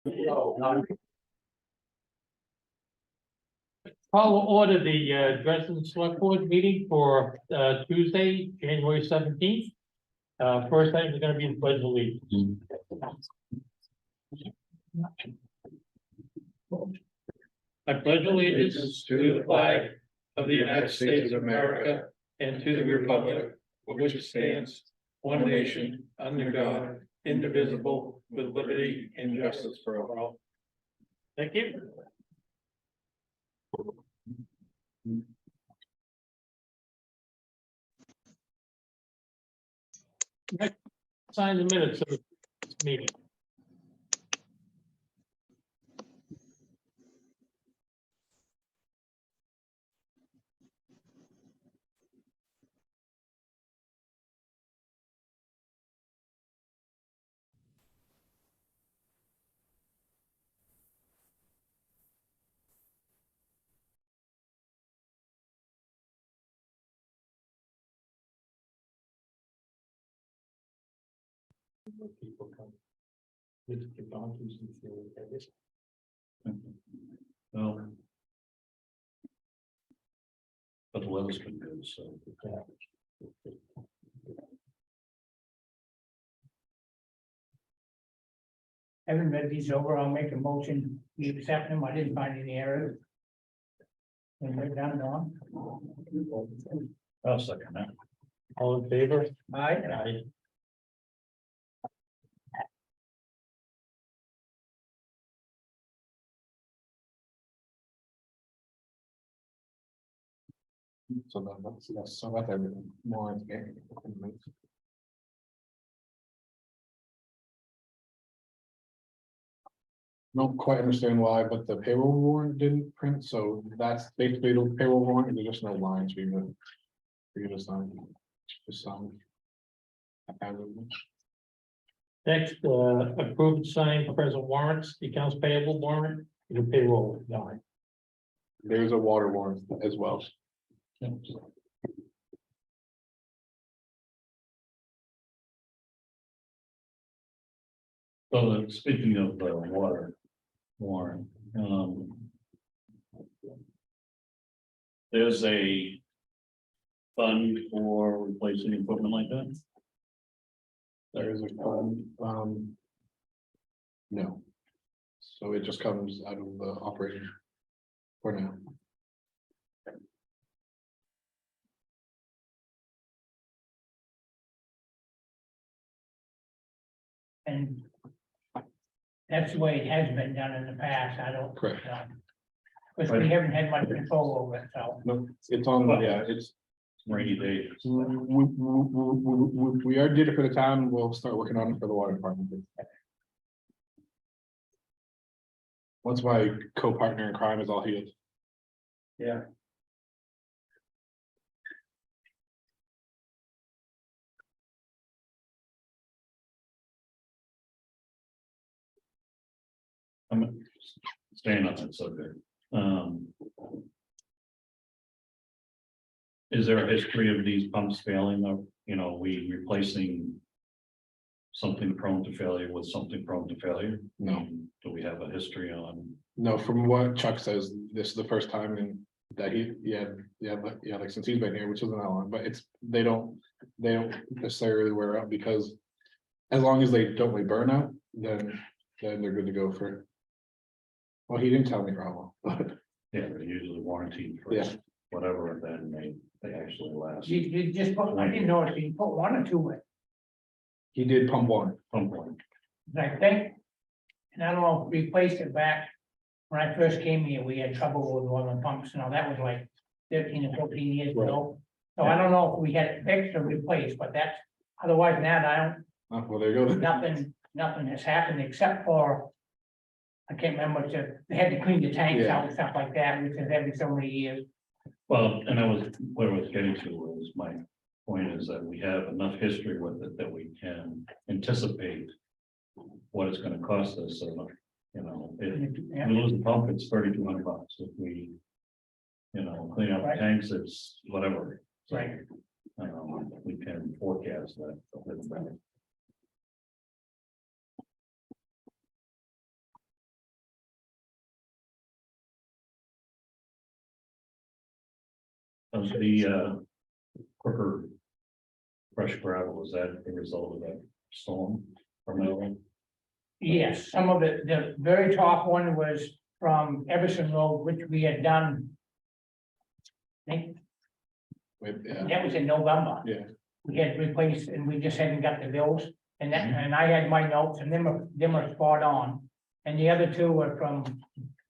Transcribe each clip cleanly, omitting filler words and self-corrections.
Call to order the Dresden Select Board meeting for Tuesday, January 17th. First item is going to be the pledge of allegiance. I pledge allegiance to the flag of the United States of America and to the republic for which it stands, one nation, under God, indivisible, with liberty and justice for all. Thank you. Sign the minutes of the meeting. People come. Well, but the weather's been good, so. Haven't read these over, I'll make a motion, we accept them, I didn't find any errors. And we're done, Don. I'll second that. All in favor? Aye. Aye. So that's so that everything more. Don't quite understand why, but the payroll warrant didn't print, so that's basically the payroll warrant, and there's just no lines for you to sign. Just sign. Next, approved signed present warrants, the accounts payable warrant, the payroll warrant. There's a water warrant as well. So speaking of the water warrant, there's a fund for replacing equipment like that. There is a fund, no. So it just comes out of the operation for now. And that's the way it has been done in the past, I don't. Correct. Because we haven't had much control over it, so. No, it's on, yeah, it's, Rainy days. we already did it for the town, we'll start working on it for the water department. Once my co-partner in crime is all healed. Yeah. I'm staying on that subject. Is there a history of these pumps failing, or, we replacing something prone to failure with something prone to failure? No. Do we have a history on? No, from what Chuck says, this is the first time in that like since he's been here, which isn't that long, but they don't necessarily wear out, because as long as they don't really burn out, then they're good to go for. Well, he didn't tell me for how long. Yeah, they're usually warranted for Yeah. whatever, and then they actually last. You just put, I didn't notice, you put one or two in, He did pump one. Pump one. I think. And I don't know, if we replaced it back, when I first came here, we had trouble with one of the pumps, that was like 13 or 14 years ago. So I don't know if we had it fixed or replaced, but that's, otherwise than that, I don't, Oh, well, there you go. nothing has happened except for. I can't remember, they had to clean the tanks out and stuff like that, which is every so many years. Well, and that was where I was getting to, was my point is that we have enough history with it that we can anticipate what it's gonna cost us, so, if Yeah. we lose the pump, it's $3,200. If we, clean up the Right. tanks, it's whatever. So, Right. We can forecast that a little better. Of the quicker fresh gravel, was that the result of that storm primarily? Yes, some of it, the very top one was from Everson Road, which we had done. I think Yeah, that was in November. yeah, We had replaced and we just hadn't got the bills. And that, and I had my notes and them are spot on. And the other two were from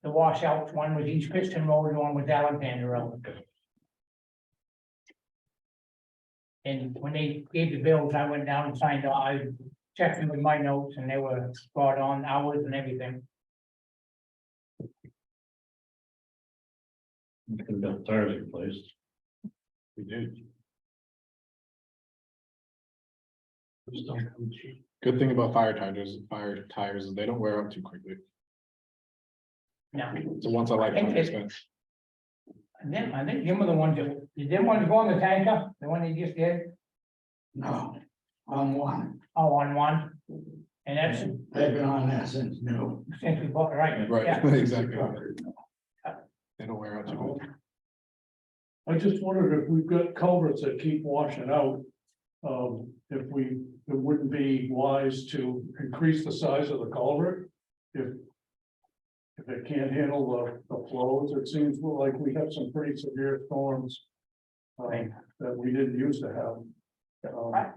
the washouts. One was East Kristen Road, and one was Alexander Road. And when they gave the bills, I went down and signed, I checked them with my notes and they were spot on, hours and everything. We could have got tires replaced. we did. Just don't come cheap. Good thing about fire tires is they don't wear out too quickly. Now, It's a once in a lifetime expense. and then, I think them were the ones that, did them ones go on the tanker, the one they just did? No, on one. Oh, on one. And that's They've been on that since new. since we bought, right? Right, Yeah. exactly. They don't wear out too quick. I just wondered if we've got culverts that keep washing out. If it wouldn't be wise to increase the size of the culvert. If it can't handle the flows, it seems like we have some pretty severe storms. That we didn't used to have.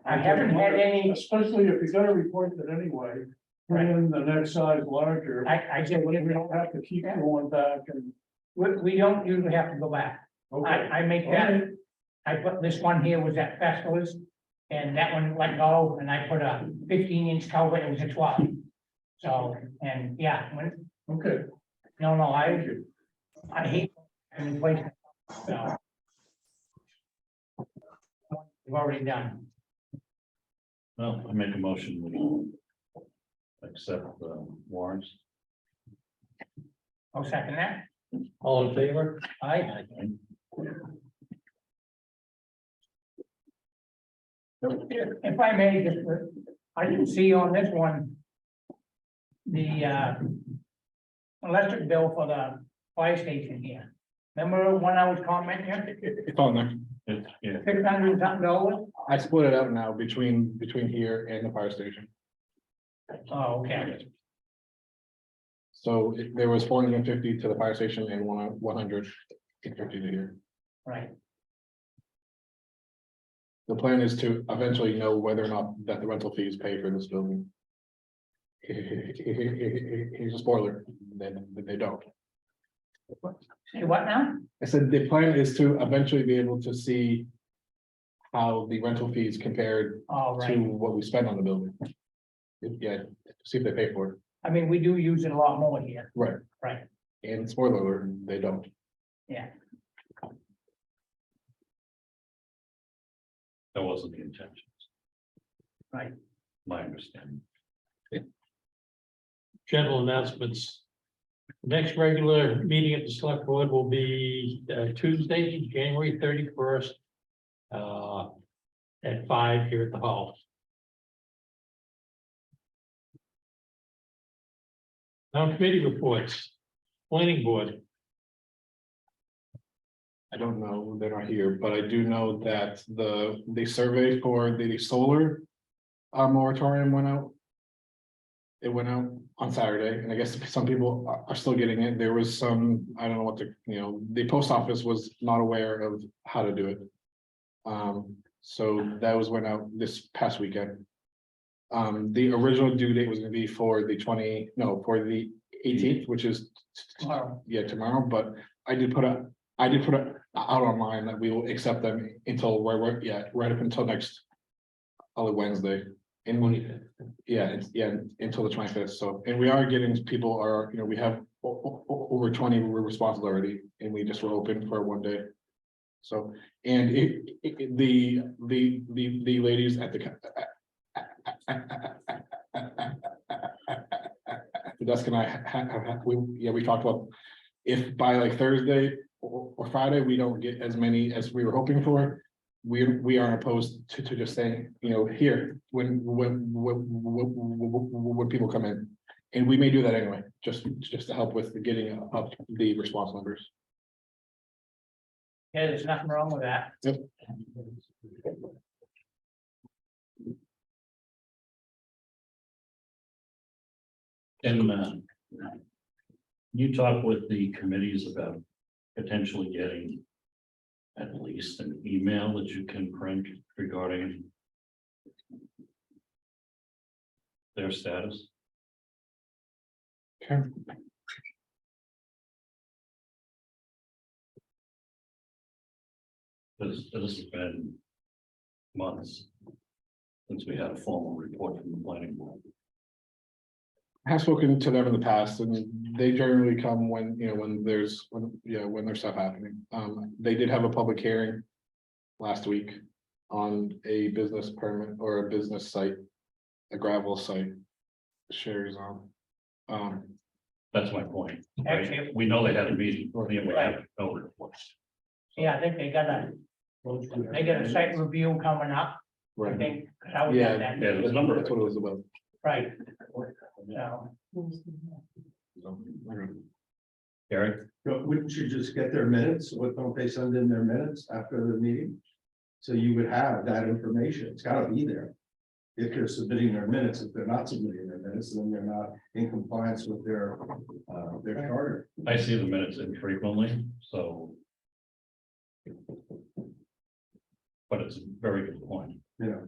I haven't had any, Especially if you gotta replace it anyway, put in the next size larger. I So said, we don't have to keep going back and. we don't usually have to go back. I make that, I put this one here was at Festivals. And that one let go, and I put a 15-inch culvert, it was a 12. So, and yeah, Okay, no, thank you. I hate replacing. So. We've already done. Well, I make a motion, we accept the warrants. I'll second that. All in favor? Aye. If I may, just, I didn't see on this one. The electric bill for the fire station here. Remember when I was commenting, It's on there. Yeah, $600 something? I split it out now between here and the fire station. Oh, okay, So there was 450 to the fire station and 150 to here. right, The plan is to eventually know whether or not that the rental fees pay for this building. Here's a spoiler, then they don't. say what now? I said the plan is to eventually be able to see how the rental fees compared All to right, what we spend on the building. Yeah, see if they pay for it. I mean, we do use it a lot more here, Right. right, And spoiler alert, they don't. yeah, that wasn't the intention. right. My understanding. General announcements. Next regular meeting at the select board will be Tuesday, January 31st. At 5 here at the hall. Now committee reports, planning board. I don't know, they're not here, but I do know that the survey for the solar moratorium went out. It went out on Saturday, and I guess some people are still getting it. There was some, I don't know what the post office was not aware of how to do it. So that went out this past weekend. The original due date was gonna be for the 18th, which is Tomorrow. yeah, tomorrow, but I did put out online that we will accept them until right up until next Wednesday. And until the 25th. So, and we are getting people we have over 20 responses already, and we just were open for one day. So, and the ladies at the desk and I we talked about if by like Thursday or Friday we don't get as many as we were hoping for. We aren't opposed to just saying, here, when people come in, and we may do that anyway, just to help with getting up the response numbers. Yeah, there's nothing wrong with that. Yep. And you talk with the committees about potentially getting at least an email that you can print regarding their status? Okay. Because this has been months since we had a formal report from the planning board. I have spoken to them in the past and they generally come when, when there's stuff happening. They did have a public hearing last week on a business permit or a business site, a gravel site. Sherry's on. That's my point. Right? Actually, We know they had a meeting, or we have no reports. yeah, I think they got a site review coming up, I Right. think, 'cause I was Yeah, at that, Yeah, there's a number of That's what it was about. right? So, So, we're good. Gary, But wouldn't you just get their minutes? What don't they send in their minutes after the meeting? So you would have that information. It's gotta be there. If they're submitting their minutes, if they're not submitting their minutes, then they're not in compliance with their charter. I see the minutes infrequently, so. But it's a very good point. You know,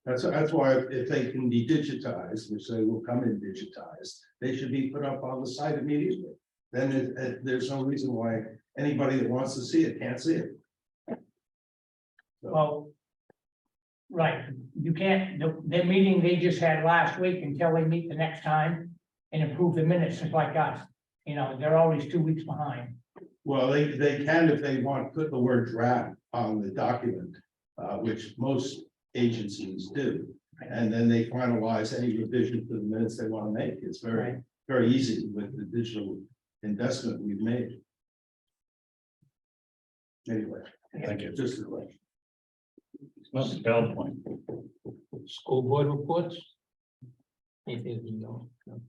that's why if they can be digitized, which they will come in digitized, they should be put up on the site immediately. Then there's no reason why anybody that wants to see it can't see it. well. Right, you can't, the meeting they just had last week until they meet the next time and approve the minutes, just like us. They're always 2 weeks behind. Well, they can if they want, put the word draft on the document, which most agencies do. And then they finalize any revision to the minutes they want to make. It's very, very easy with the digital investment we've made. Anyway, Thank you. just a question. It's not a valid point. School board reports? Anything you know? No.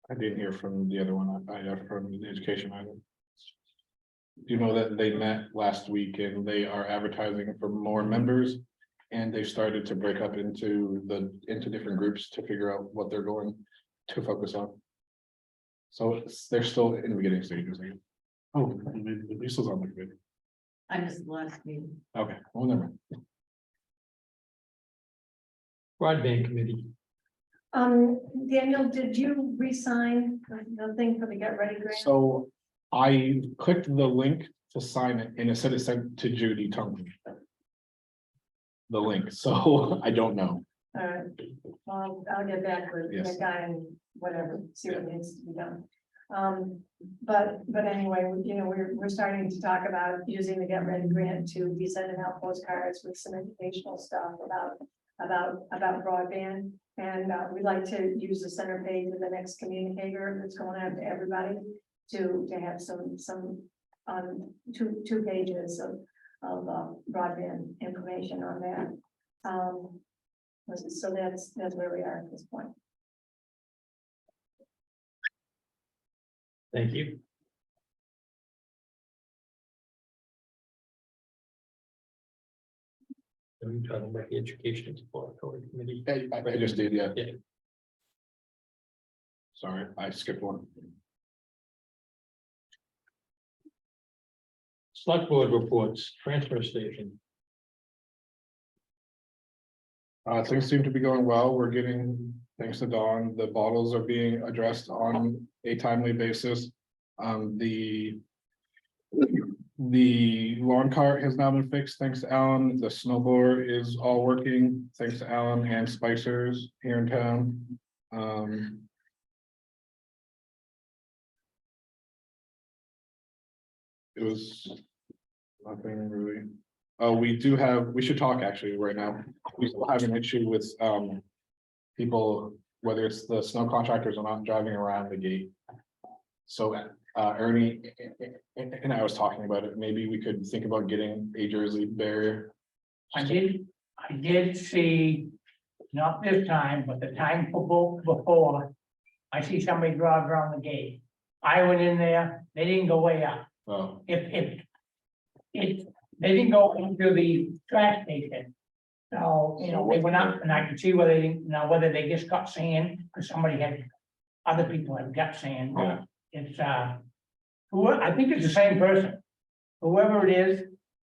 I didn't hear from the other one. I heard from the education item. You know that they met last week and they are advertising for more members. And they've started to break up into different groups to figure out what they're going to focus on. So they're still in the beginning stages. Oh, Lisa's on the good. I missed the last meeting. Okay, well, never mind. Broadband committee. Daniel, did you re-sign the thing for the Get Ready grant? So I clicked the link to sign it and it said it sent to Judy Tonkin. The link, so I don't know. Well, I'll get back with Yes. the guy and whatever, see what needs to be done. But anyway, we're starting to talk about using the Get Ready grant to be sending out postcards with some educational stuff about broadband. And we'd like to use the center page of the next communicator that's going out to everybody to have some two pages of broadband information on that. So that's where we are at this point. Thank you. Are you talking about the education support committee? I just did, yeah. Yeah. Sorry, I skipped one. Select board reports, transfer station. Things seem to be going well. We're getting, thanks to Dawn, the bottles are being addressed on a timely basis. The lawn cart has now been fixed, thanks to Alan. The snow blower is all working, thanks to Alan and Spicer's here in town. It was nothing really. Oh, we should talk actually right now. We still have an issue with people, whether it's the snow contractors or not driving around the gate. So Ernie and I was talking about it. Maybe we could think about getting a Jersey barrier. I did see, not this time, but the time before, I see somebody drive around the gate. I went in there, they didn't go way up. Oh, If they didn't go into the trash station. So, you know, they went up and I could see whether they, whether they just got sand, because somebody had, other people had got sand. Yeah. It's, I think it's the same person. Whoever it is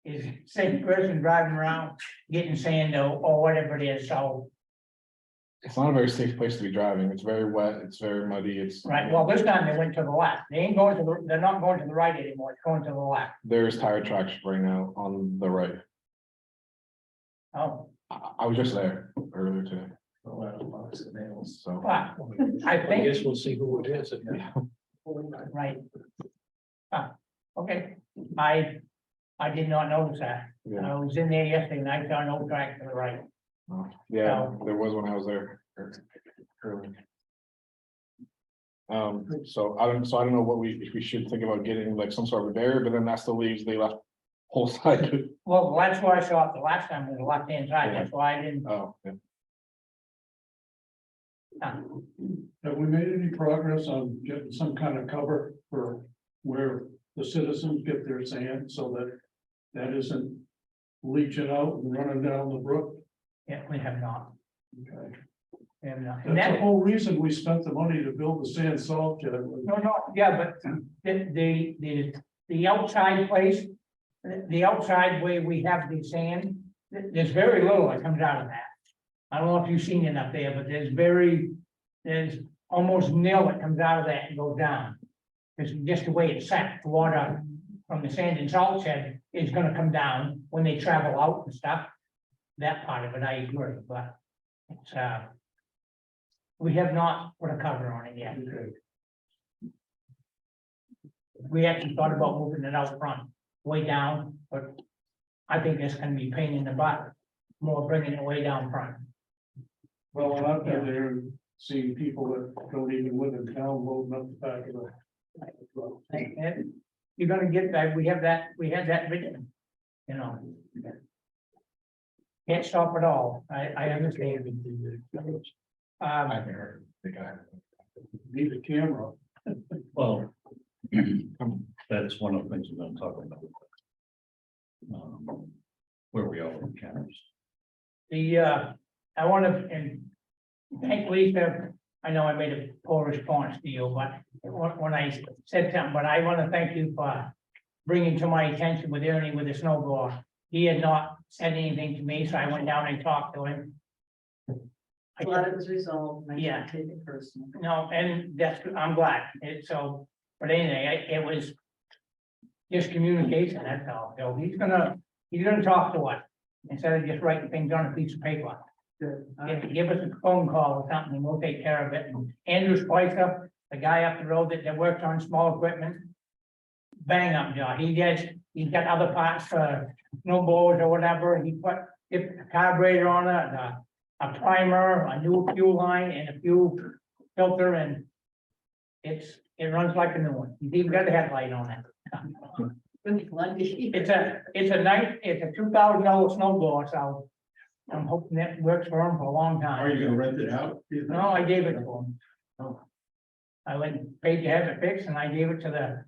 the same person driving around getting sand or whatever it is, so. it's not a very safe place to be driving. It's very wet, it's very muddy, it's. Right, well, this time they went to the left. They ain't going to the, they're not going to the right anymore, it's going to the left. There's tire tracks right now on the right. Oh, I was just there earlier today, so. but I I think, guess we'll see who it is. right. Ah, okay, I did not notice that. Yeah, I was in there yesterday and I saw no track to the right. yeah, there was when I was there earlier. So I don't know what if we should think about getting like some sort of a barrier, but then that still leaves the left whole side. Well, that's where I saw it the last time, was the left hand side, that's why I didn't. Oh, yeah. Have we made any progress on getting some kind of cover for where the citizens get their sand so that that isn't leaching out and running down the brook? Yeah, we have not. Okay. And That's the that, whole reason we spent the money to build the sand salt shed. no, yeah, but the outside place, the outside way we have the sand, there's very little that comes out of that. I don't know if you've seen it up there, but there's almost nil that comes out of that and goes down. It's just the way it's set, the water from the sand and salt shed is gonna come down when they travel out and stuff. That part of it, I agree, but it's, we have not put a cover on it yet. Okay. We actually thought about moving it out front, way down, but I think that's gonna be a pain in the butt, more bringing it way down front. Well, when I've been there and seen people that don't even live in town loading up the back of the. And you're gonna get that, we had that vision, you know. Can't stop it all, I understand. I haven't heard. Need a camera. Well, that's one of the things we're gonna talk about. Where we are with cameras. I wanna, and thank Lisa, I know I made a poor response to you, but when I said something, but I wanna thank you for bringing to my attention with Ernie with the snow blower. He had not said anything to me, so I went down and talked to him. Glad it was resolved. and I Yeah. didn't take it personally. No, and that's, I'm glad, so, but anyway, it was just communication, that's all, so he's gonna talk to us, instead of just writing things on a piece of paper. Good. Give us a phone call or something, and we'll take care of it, and Andrew Spicer, the guy up the road that works on small equipment. Bang up job, he's got other parts for snowboards or whatever, he put a carburetor on it, a primer, a new fuel line and a fuel filter, and it runs like a new one. He's even got a headlight on it. Really lucky. It's a $2,000 snow blower, so I'm hoping that works for him for a long Are you time. gonna rent it out? do you think? No, I gave it to him. I went, paid to have it fixed, and I gave it to the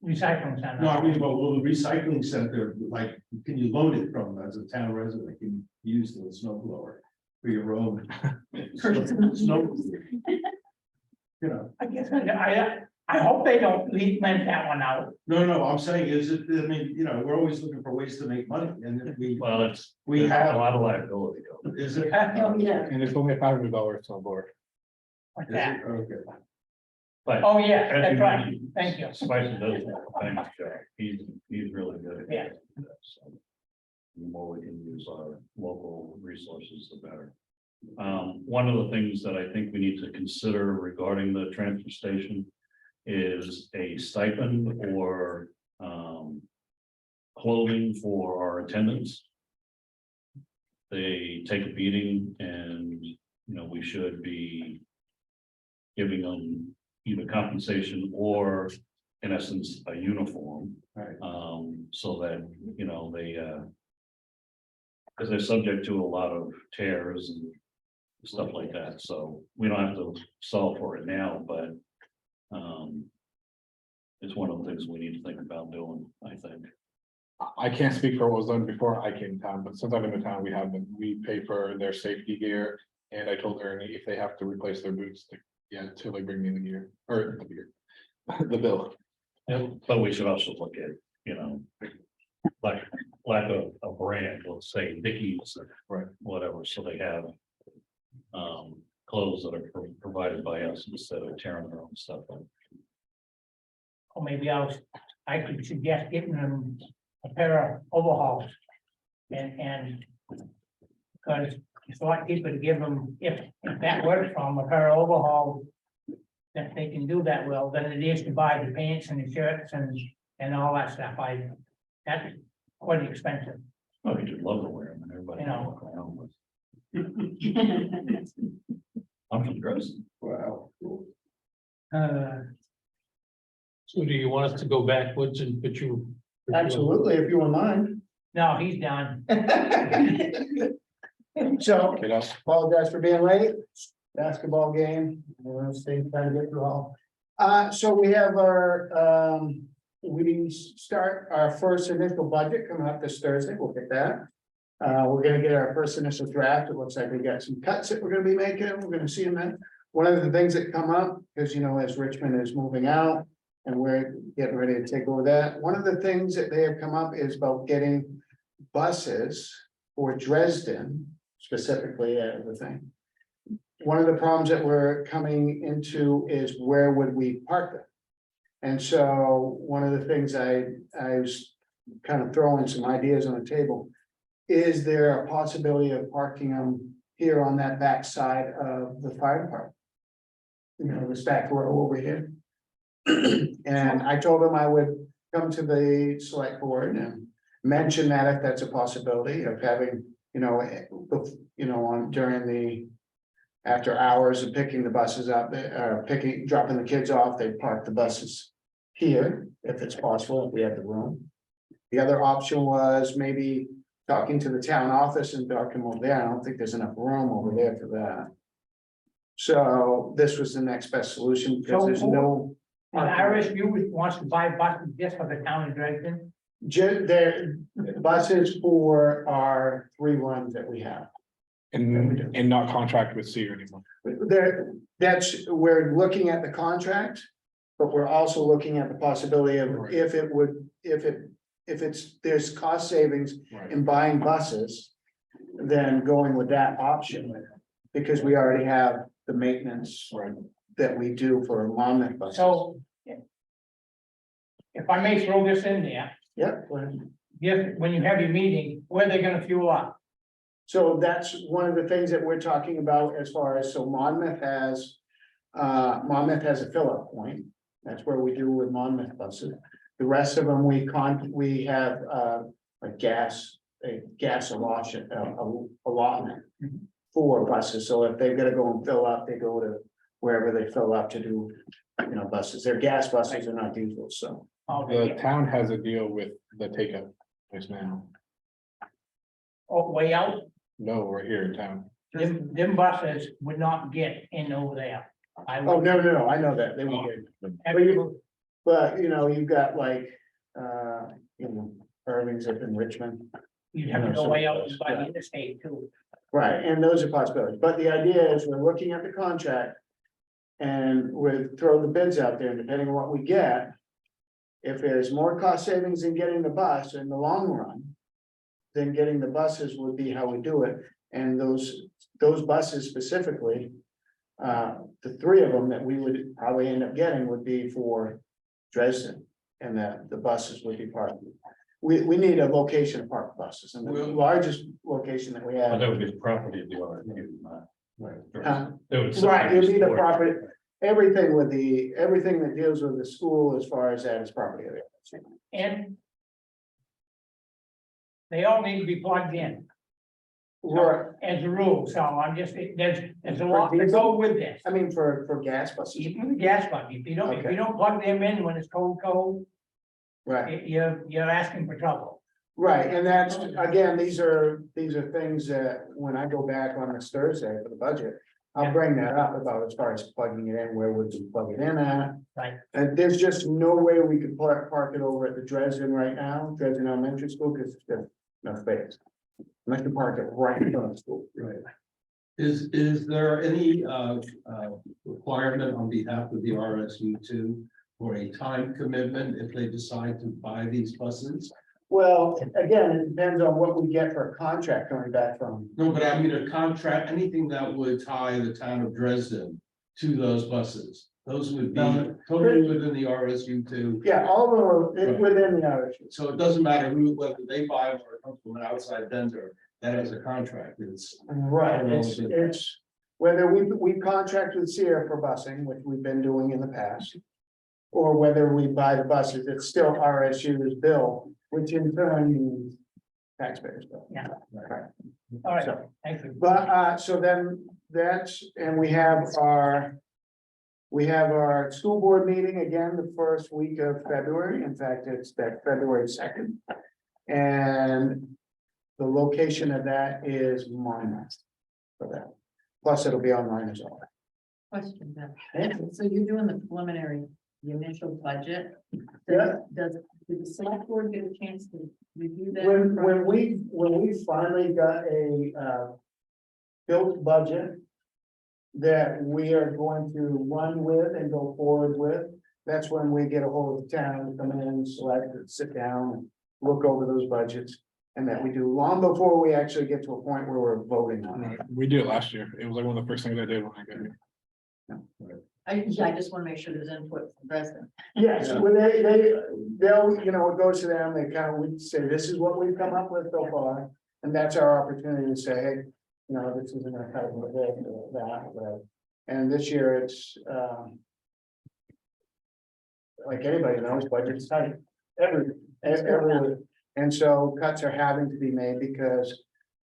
recycling center. No, I mean, but will the recycling center, like, can you loan it from as a town resident, can you use the snow blower for your own? Snow. You know, I guess, I hope they don't rent that one out. no, I'm saying is it, I mean, you know, we're always looking for ways to make money and if Well, it's, we there's have, a lot of liability. is it? Oh, yeah. And it's only $500 snowboard. What's Is that? it? Okay. But Oh, yeah, as that's you right, mentioned, thank you. Spicer does a thanks job. He's really good at Yeah. that. So the more we can use our local resources, the better. One of the things that I think we need to consider regarding the transfer station is a stipend or clothing for our attendants. They take a beating and, we should be giving them either compensation or in essence, a uniform. Right. So that, they because they're subject to a lot of tears and stuff like that, so we don't have to solve for it now, but. It's one of the things we need to think about doing, I think. I can't speak for what was done before I came to town, but since I've been to town, we pay for their safety gear. And I told Ernie if they have to replace their boots, till they bring me the gear, or the gear, the bill. Yeah, but we should also look at, like, lack of a brand, let's say Dickies, Right. whatever, so they have. Clothes that are provided by us instead of tearing their own stuff up. Or maybe I could suggest getting them a pair of overhauls. And because it's a lot cheaper to give them, if that works for them, a pair of overhauls. That they can do that well, than it is to buy the pants and the shirts and all that stuff. That's quite expensive. Oh, you just love to wear them, and everybody. You know. walk around with. I'm from Dresden. Wow. So do you want us to go backwards and put you? Absolutely, if you were mine. No, he's done. So, You know, apologize for being late, basketball game, stay trying to get through all. So we have we start our first initial budget coming up this Thursday, we'll get that. We're gonna get our first initial draft, it looks like we got some cuts that we're gonna be making, we're gonna see them in. One of the things that come up, because as Richmond is moving out, and we're getting ready to take over that, one of the things that they have come up is about getting buses for Dresden, specifically, the thing. One of the problems that we're coming into is where would we park them? And so one of the things I was kind of throwing some ideas on the table. Is there a possibility of parking them here on that back side of the fire department? This back row over here. And I told them I would come to the select board and mention that if that's a possibility of having, on during the. After hours of picking the buses up, dropping the kids off, they park the buses here, if it's possible, if we have the room. The other option was maybe talking to the town office and parking over there. I don't think there's enough room over there for that. So this was the next best solution because there's no. And RSU wants to buy buses just for the town of Dresden. Their buses for our 3 runs that we have. and not contract with Sear anymore. We're looking at the contract, but we're also looking at the possibility of Right. if there's cost savings Right. in buying buses. Then going with that option, because we already have the maintenance Right. that we do for Monmouth buses. So. If I may throw this in there, Yep, when you have your meeting, where they're gonna fuel up. so that's one of the things that we're talking about as far as, so Monmouth has a fill-up point. That's where we do with Monmouth buses. The rest of them, we have a gas allotment for buses. So if they've got to go and fill up, they go to wherever they fill up to do, buses. They're gas buses, they're not diesel, so. The town has a deal with the takeout place now. Oh, way out, No, we're here in town. them buses would not get in over there. Oh, no, I know that, they will get. But, you've got like, Irving's up in Richmond. You'd have to go way out by the interstate too. Right, and those are possibilities, but the idea is we're looking at the contract. And we'll throw the bids out there, and depending on what we get. If there's more cost savings in getting the bus in the long run. Then getting the buses would be how we do it, and those buses specifically. The 3 of them that we would probably end up getting would be for Dresden, and that the buses would be parked. We need a location to park buses, and the largest location that we But have. that would be the property of the RFU, not. Huh? They would Right, it'll be the support- property, everything that deals with the school as far as that is property of it. And. They all need to be plugged in. Right, As a rule, so I'm just, there's a lot to go with this. I mean, for gas buses, Even the gas button, if you don't plug them in when it's cold, right, you're asking for trouble. Right, and that's, again, these are things that when I go back on this Thursday for the budget. I'll bring that up about as far as plugging it in, where would you plug it in at? Right. And there's just no way we could park it over at the Dresden right now, Dresden Elementary School, because it's just no space. Unless you park it right in front of the school. Right. Is there any requirement on behalf of the RSU two for a time commitment if they decide to buy these buses? Well, again, it depends on what we get for a contract coming back from. No, but I mean a contract, anything that would tie the town of Dresden to those buses. Those would be totally within the RSU two. Yeah, all of them are within the hours. So it doesn't matter who, whether they buy them or it comes from an outside vendor, that has a contract, it's. Right, it's whether we contract with Sierra for busing, which we've been doing in the past. Or whether we buy the buses, it's still RSU's bill, which in turn means taxpayers' bill. Yeah. Right. All right, So, thank you. but so then that's, and we have our school board meeting again, the first week of February. In fact, it's that February 2nd. And the location of that is Monmouth for that. Plus, it'll be online as well. Question then. So you're doing the preliminary, the initial budget? Yeah. Did the select board get a chance to review that? When we finally got a built budget that we are going to run with and go forward with, that's when we get a hold of the town, come in, select, sit down, and look over those budgets. And that we do long before we actually get to a point where we're voting on it. We did it last year. It was like one of the first things I did when I got here. I just want to make sure there's input from Dresden. Yes, when they'll, it goes to them, they kind of, we say, this is what we've come up with so far. And that's our opportunity to say, hey, this isn't gonna cut it with this or that, whatever. And this year it's, like anybody knows, budget's tight, every. And so cuts are having to be made because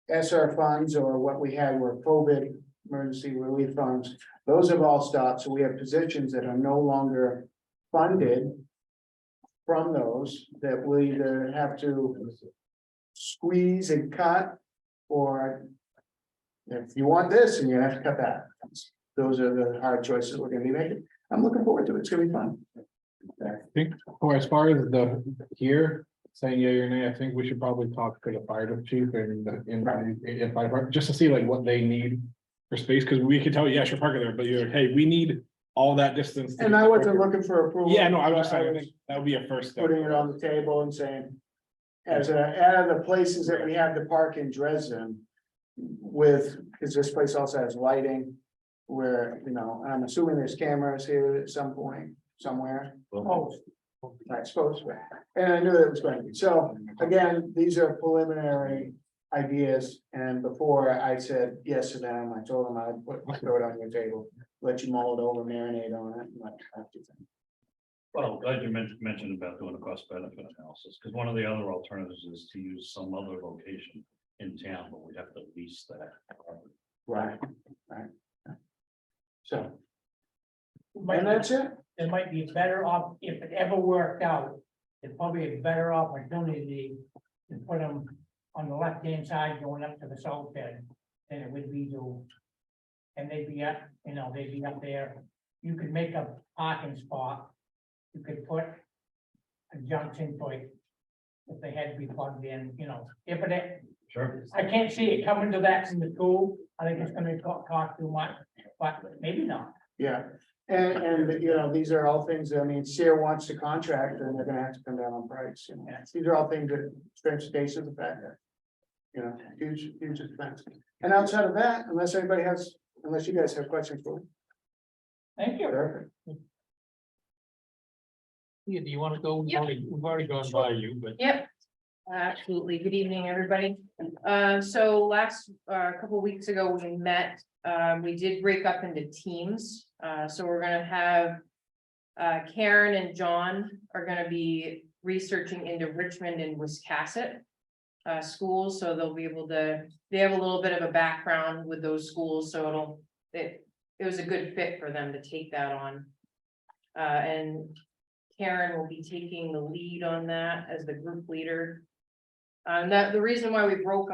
SR funds or what we had were COVID emergency relief funds, those have all stopped. So we have positions that are no longer funded from those that we either have to squeeze and cut, or if you want this and you have to cut that. Those are the hard choices we're gonna be making. I'm looking forward to it. It's gonna be fun. I think, or as far as the here saying yea or nay, I think we should probably talk to the fire chief and in fire department, just to see like what they need for space, because we could tell you, yeah, sure, park it there, but you're, hey, we need all that distance. And I wasn't looking for approval. Yeah, no, I was just I saying, I think that would be a first step. putting it on the table and saying, as out of the places that we have to park in Dresden with, because this place also has lighting where, I'm assuming there's cameras here at some point, somewhere. Oh, I suppose, and I knew that it was going to be. So again, these are preliminary ideas. And before I said yes to them, I told them I'd throw it on your table, let you mull it over, marinate on it. And let you think. Well, glad you mentioned about doing a cost benefit analysis, because one of the other alternatives is to use some other location in town, but we'd have to lease that. Right. So. And that's it. It might be better off, if it ever worked out, it's probably a better opportunity to put them on the left-hand side going up to the south end than it would be to. And they'd be up, they'd be up there. You could make a parking spot. You could put a junction point if they had to be plugged in, if it. Sure. I can't see it coming to that from the school. I think it's gonna cost too much, but maybe not. Yeah. And these are all things, Sierra wants to contract and they're gonna have to come down on price. These are all things that transportation is a factor. Huge expense. And outside of that, unless you guys have questions for me. Thank you. Perfect. Yeah, do you want to go? Yep. We've already gone by you, but. Yep, absolutely. Good evening, everybody. So last, couple of weeks ago, we met, we did break up into teams. So we're gonna have, Karen and John are gonna be researching into Richmond and Wiscasset schools, so they'll be able to, they have a little bit of a background with those schools, so it was a good fit for them to take that on. And Karen will be taking the lead on that as the group leader. That the reason why we broke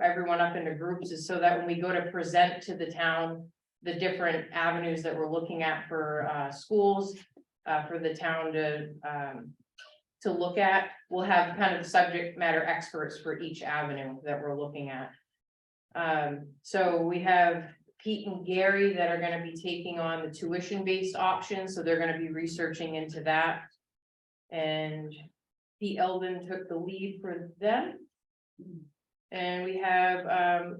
everyone up into groups is so that when we go to present to the town, the different avenues that we're looking at for schools, for the town to look at, we'll have kind of subject matter experts for each avenue that we're looking at. So we have Pete and Gary that are gonna be taking on the tuition-based options, so they're gonna be researching into that. And Pete Eldon took the lead for them. And we have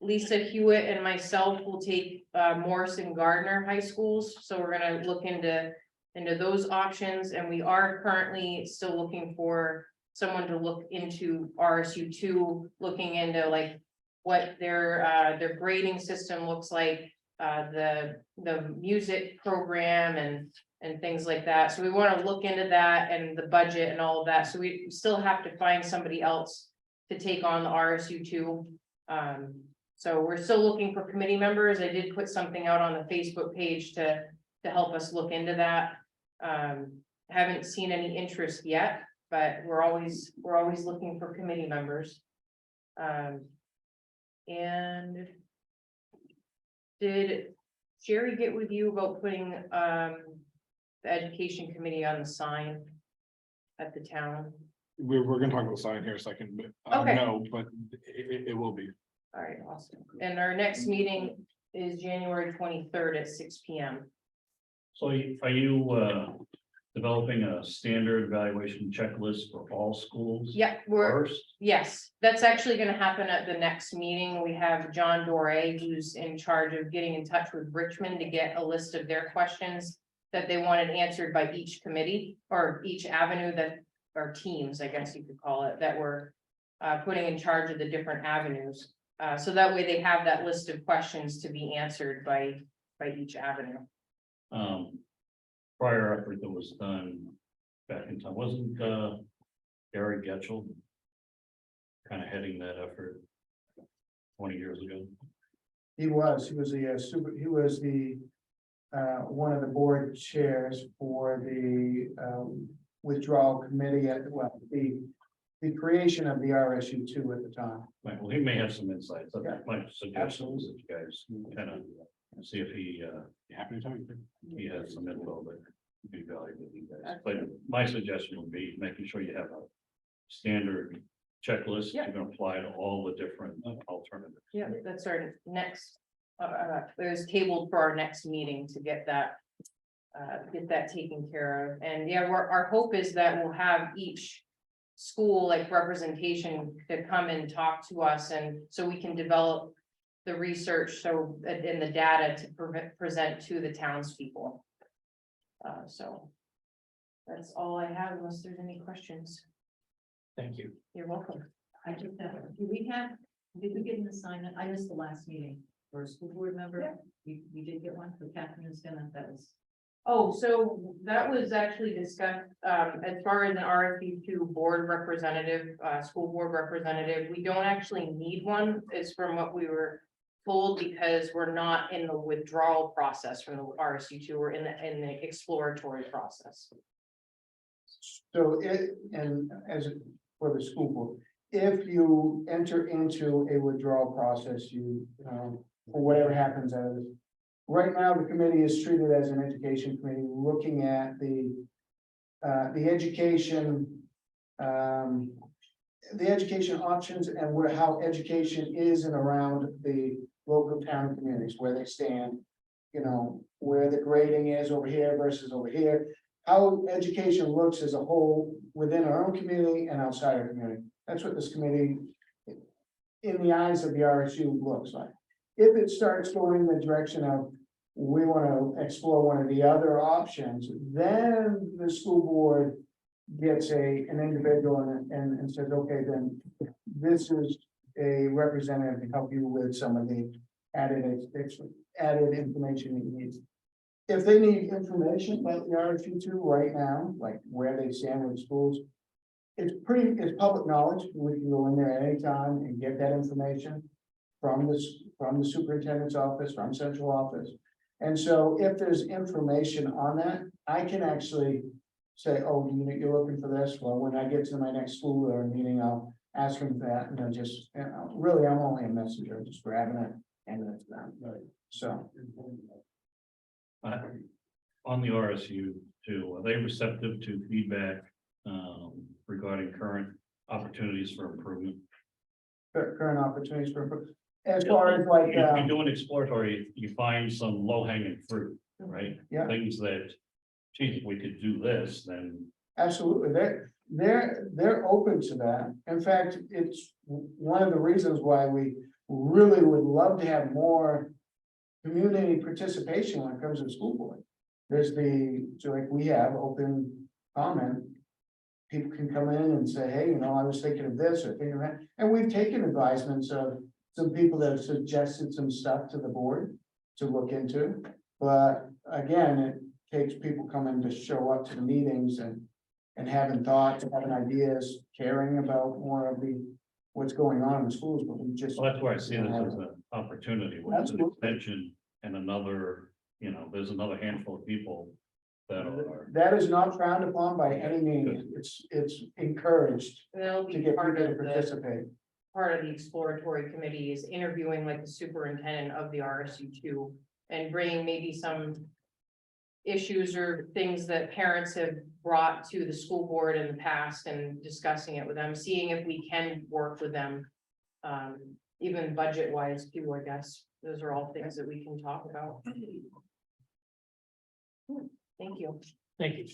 Lisa Hewitt and myself will take Morrison Gardner High Schools, so we're gonna look into those options, and we are currently still looking for someone to look into RSU two, looking into like what their grading system looks like, the music program and things like that. So we want to look into that and the budget and all of that. So we still have to find somebody else to take on the RSU two. So we're still looking for committee members. I did put something out on the Facebook page to help us look into that. Haven't seen any interest yet, but we're always looking for committee members. And did Sherry get with you about putting the education committee on the sign at the town? We're gonna talk about sign here in a second, but Okay. no, but it will be. All right, awesome. And our next meeting is January 23rd at 6 p.m. So are you developing a standard evaluation checklist for all schools? Yeah, we're, First, yes, that's actually gonna happen at the next meeting. We have John Doré, who's in charge of getting in touch with Richmond to get a list of their questions that they wanted answered by each committee or each avenue that, or teams, I guess you could call it, that we're putting in charge of the different avenues. So that way they have that list of questions to be answered by each avenue. prior effort that was done back in time, wasn't Gary Getchell kind of heading that effort 20 years ago? He was the one of the board chairs for the withdrawal committee the creation of the RSU two at the time. Right, well, he may have some insights. That's Yeah, my suggestion is that you guys kind of see if he Happy to tell you. he has some info that would be valuable to you guys. But my suggestion would be making sure you have a standard checklist you Yeah. can apply to all the different alternatives. Yeah, that's our next, it was tabled for our next meeting to get that taken care of. And yeah, our hope is that we'll have each school like representation to come and talk to us, and so we can develop the research, so in the data to present to the townspeople. So that's all I have, unless there's any questions. Thank you. You're welcome. I just have, did we get an assignment? I missed the last meeting for a school board member. Yeah. We did get one, so Catherine is gonna, that was. Oh, so that was actually discussed, as far as an RFP2 board representative, school board representative, we don't actually need one, is from what we were told, because we're not in the withdrawal process from the RSU2, we're in the exploratory process. So for the school board, if you enter into a withdrawal process, for whatever happens out of this. Right now, the committee is treated as an education committee, looking at the education. The education options and how education is and around the local town communities, where they stand. Where the grading is over here versus over here. How education looks as a whole within our own community and outside our community. That's what this committee, in the eyes of the RSU, looks like. If it starts going in the direction of, we want to explore one of the other options, then the school board gets an individual and says, okay, then this is a representative to help you with some of the added information you need. If they need information about the RSU2 right now, like where they stand with schools, it's public knowledge. We can go in there at any time and get that information from the superintendent's office, from central office. And so if there's information on that, I can actually say, oh, you're looking for this, well, when I get to my next school or meeting, I'll ask them that, and then just, really, I'm only a messenger, just grabbing it, and it's them, so. On the RSU too, are they receptive to feedback regarding current opportunities for improvement? Current opportunities for, as far as like, If you're doing exploratory, you find some low hanging fruit, right? Yeah. Things that, geez, if we could do this, then absolutely, they're open to that. In fact, it's one of the reasons why we really would love to have more community participation when it comes to the school board. There's so like we have open comment. People can come in and say, hey, I was thinking of this or thinking of that, and we've taken advisements of some people that have suggested some stuff to the board to look into. But again, it takes people coming to show up to the meetings and having thoughts, having ideas, caring about more of what's going on in the schools, but we just. well, that's where I see this as an opportunity with an Absolutely. extension and another, there's another handful of people that are. That is not frowned upon by any means. It's encouraged And that'll to be get part people to of the, participate. part of the exploratory committee is interviewing like the superintendent of the RSU two. And bringing maybe some issues or things that parents have brought to the school board in the past and discussing it with them, seeing if we can work with them. Even budget wise too, I guess. Those are all things that we can talk about. Thank you. Thank you.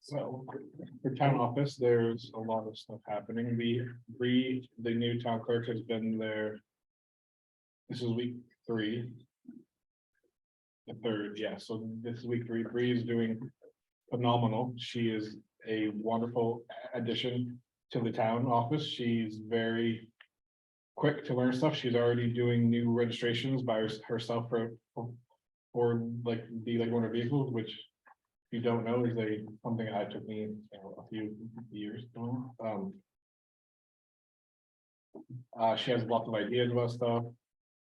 So, for town office, there's a lot of stuff happening. The new town clerk has been there. This is week 3. The third, yeah, so this is week 3. Bree is doing phenomenal. She is a wonderful addition to the town office. She's very quick to learn stuff. She's already doing new registrations by herself for like the like motor vehicles, which if you don't know is something that took me a few years to learn. She has lots of ideas about stuff.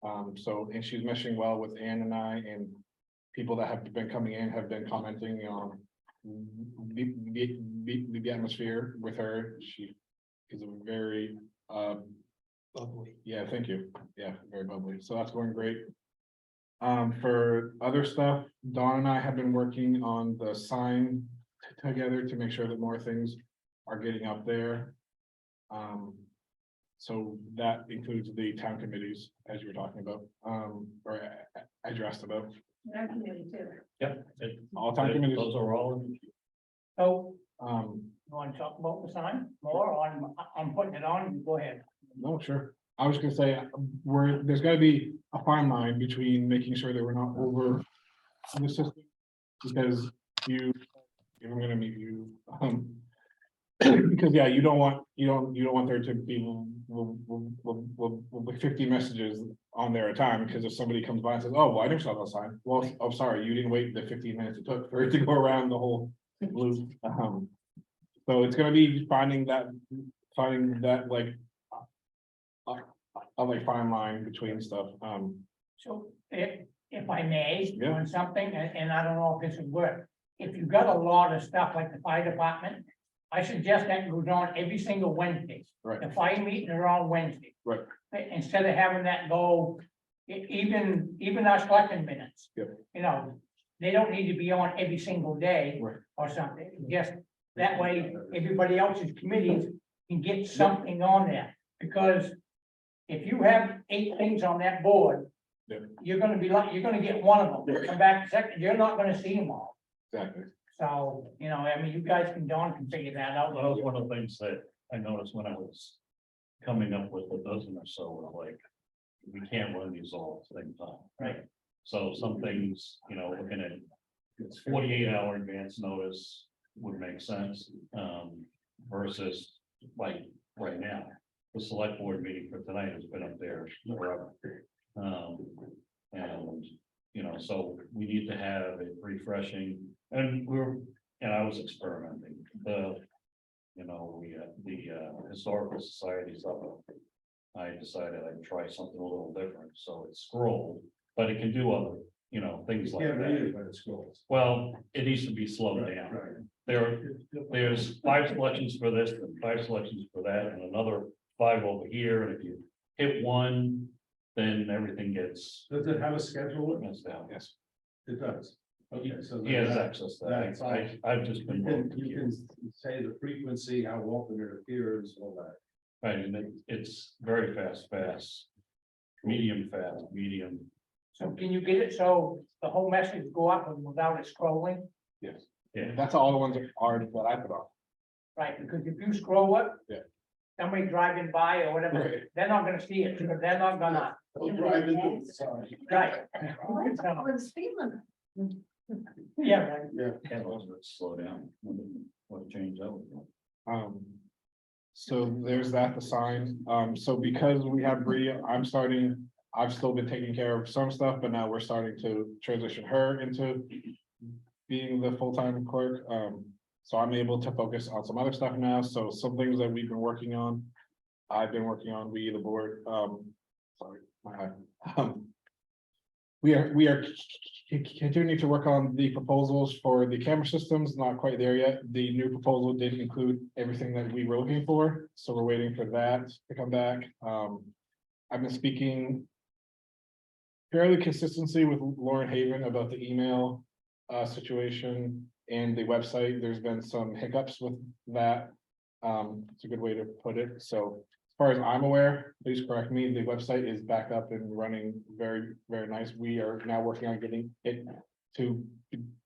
And she's meshing well with Ann and I, and people that have been coming in have been commenting on the atmosphere with her. She is a very bubbly. Yeah, thank you. Yeah, very bubbly. So that's going great. For other stuff, Dawn and I have been working on the sign together to make sure that more things are getting up there. So that includes the town committees, as you were talking about, or as you asked about. Our committee too. Yep. All town committees. Those are all in the queue. So, Um, you want to talk about the sign more on putting it on, go ahead. no, sure. I was gonna say, there's gotta be a fine line between making sure that we're not over the system. Because I'm gonna meet you, because yeah, you don't want there to be 50 messages on there at a time, because if somebody comes by and says, oh, well, I never saw that sign. Well, I'm sorry, you didn't wait the 15 minutes it took for it to go around the whole loop. So it's gonna be finding that like a like fine line between stuff. So if I may, Yeah. on something, and I don't know if this would work. If you've got a lot of stuff like the fire department, I suggest that goes on every single Wednesday. Right. The fire meeting are on Wednesday. Right. Instead of having that go, even our selecting minutes. Yep. They don't need to be on every single day. Right. Or something, just that way, everybody else's committees can get something on there, because. If you have 8 things on that board. Yep. You're gonna get one of them, come back second, you're not gonna see them all. Exactly. So, I mean, you guys Dawn can figure that out. That was one of the things that I noticed when I was coming up with a dozen or so, like, we can't run these all at the same time. Right. So some things, looking at 48-hour advance notice would make sense, versus like right now. The select board meeting for tonight has been up there forever. And, so we need to have it refreshing, and I was experimenting, the historical societies of it. I decided I'd try something a little different, so it's scrolled, but it can do other you know, things like Can't read that. it, but it's goals. Well, it needs to be slowed down. There's 5 selections for this, and 5 selections for that, and another 5 over here, and if you hit one, then everything gets Does it have a schedule? messed out. Yes. It does. Okay, so. He has access to that's all. that. I've just You been. can say the frequency, how often it appears, all that. Right, and it's very fast, medium fast, medium. So can you get it so the whole message go up without it scrolling? Yes. Yeah. That's all the ones that are that I put on. Right, because if you scroll it. Yeah. Somebody driving by or whatever, Right. they're not gonna see it, because they're not gonna, Don't drive into the sign. right. With the speed limit. Yeah, right. Yeah, those would slow down, what change that would be. So there's that, the sign, so because we have Bree, I've still been taking care of some stuff, but now we're starting to transition her into being the full-time clerk, so I'm able to focus on some other stuff now, so some things that we've been working on. I've been working on, we, the board, sorry, my eye. We are continuing to work on the proposals for the camera systems, not quite there yet. The new proposal didn't include everything that we were looking for, so we're waiting for that to come back. I've been speaking fairly consistency with Lauren Haven about the email situation and the website. There's been some hiccups with that. It's a good way to put it. So as far as I'm aware, please correct me, the website is back up and running very, very nice. We are now working on getting it to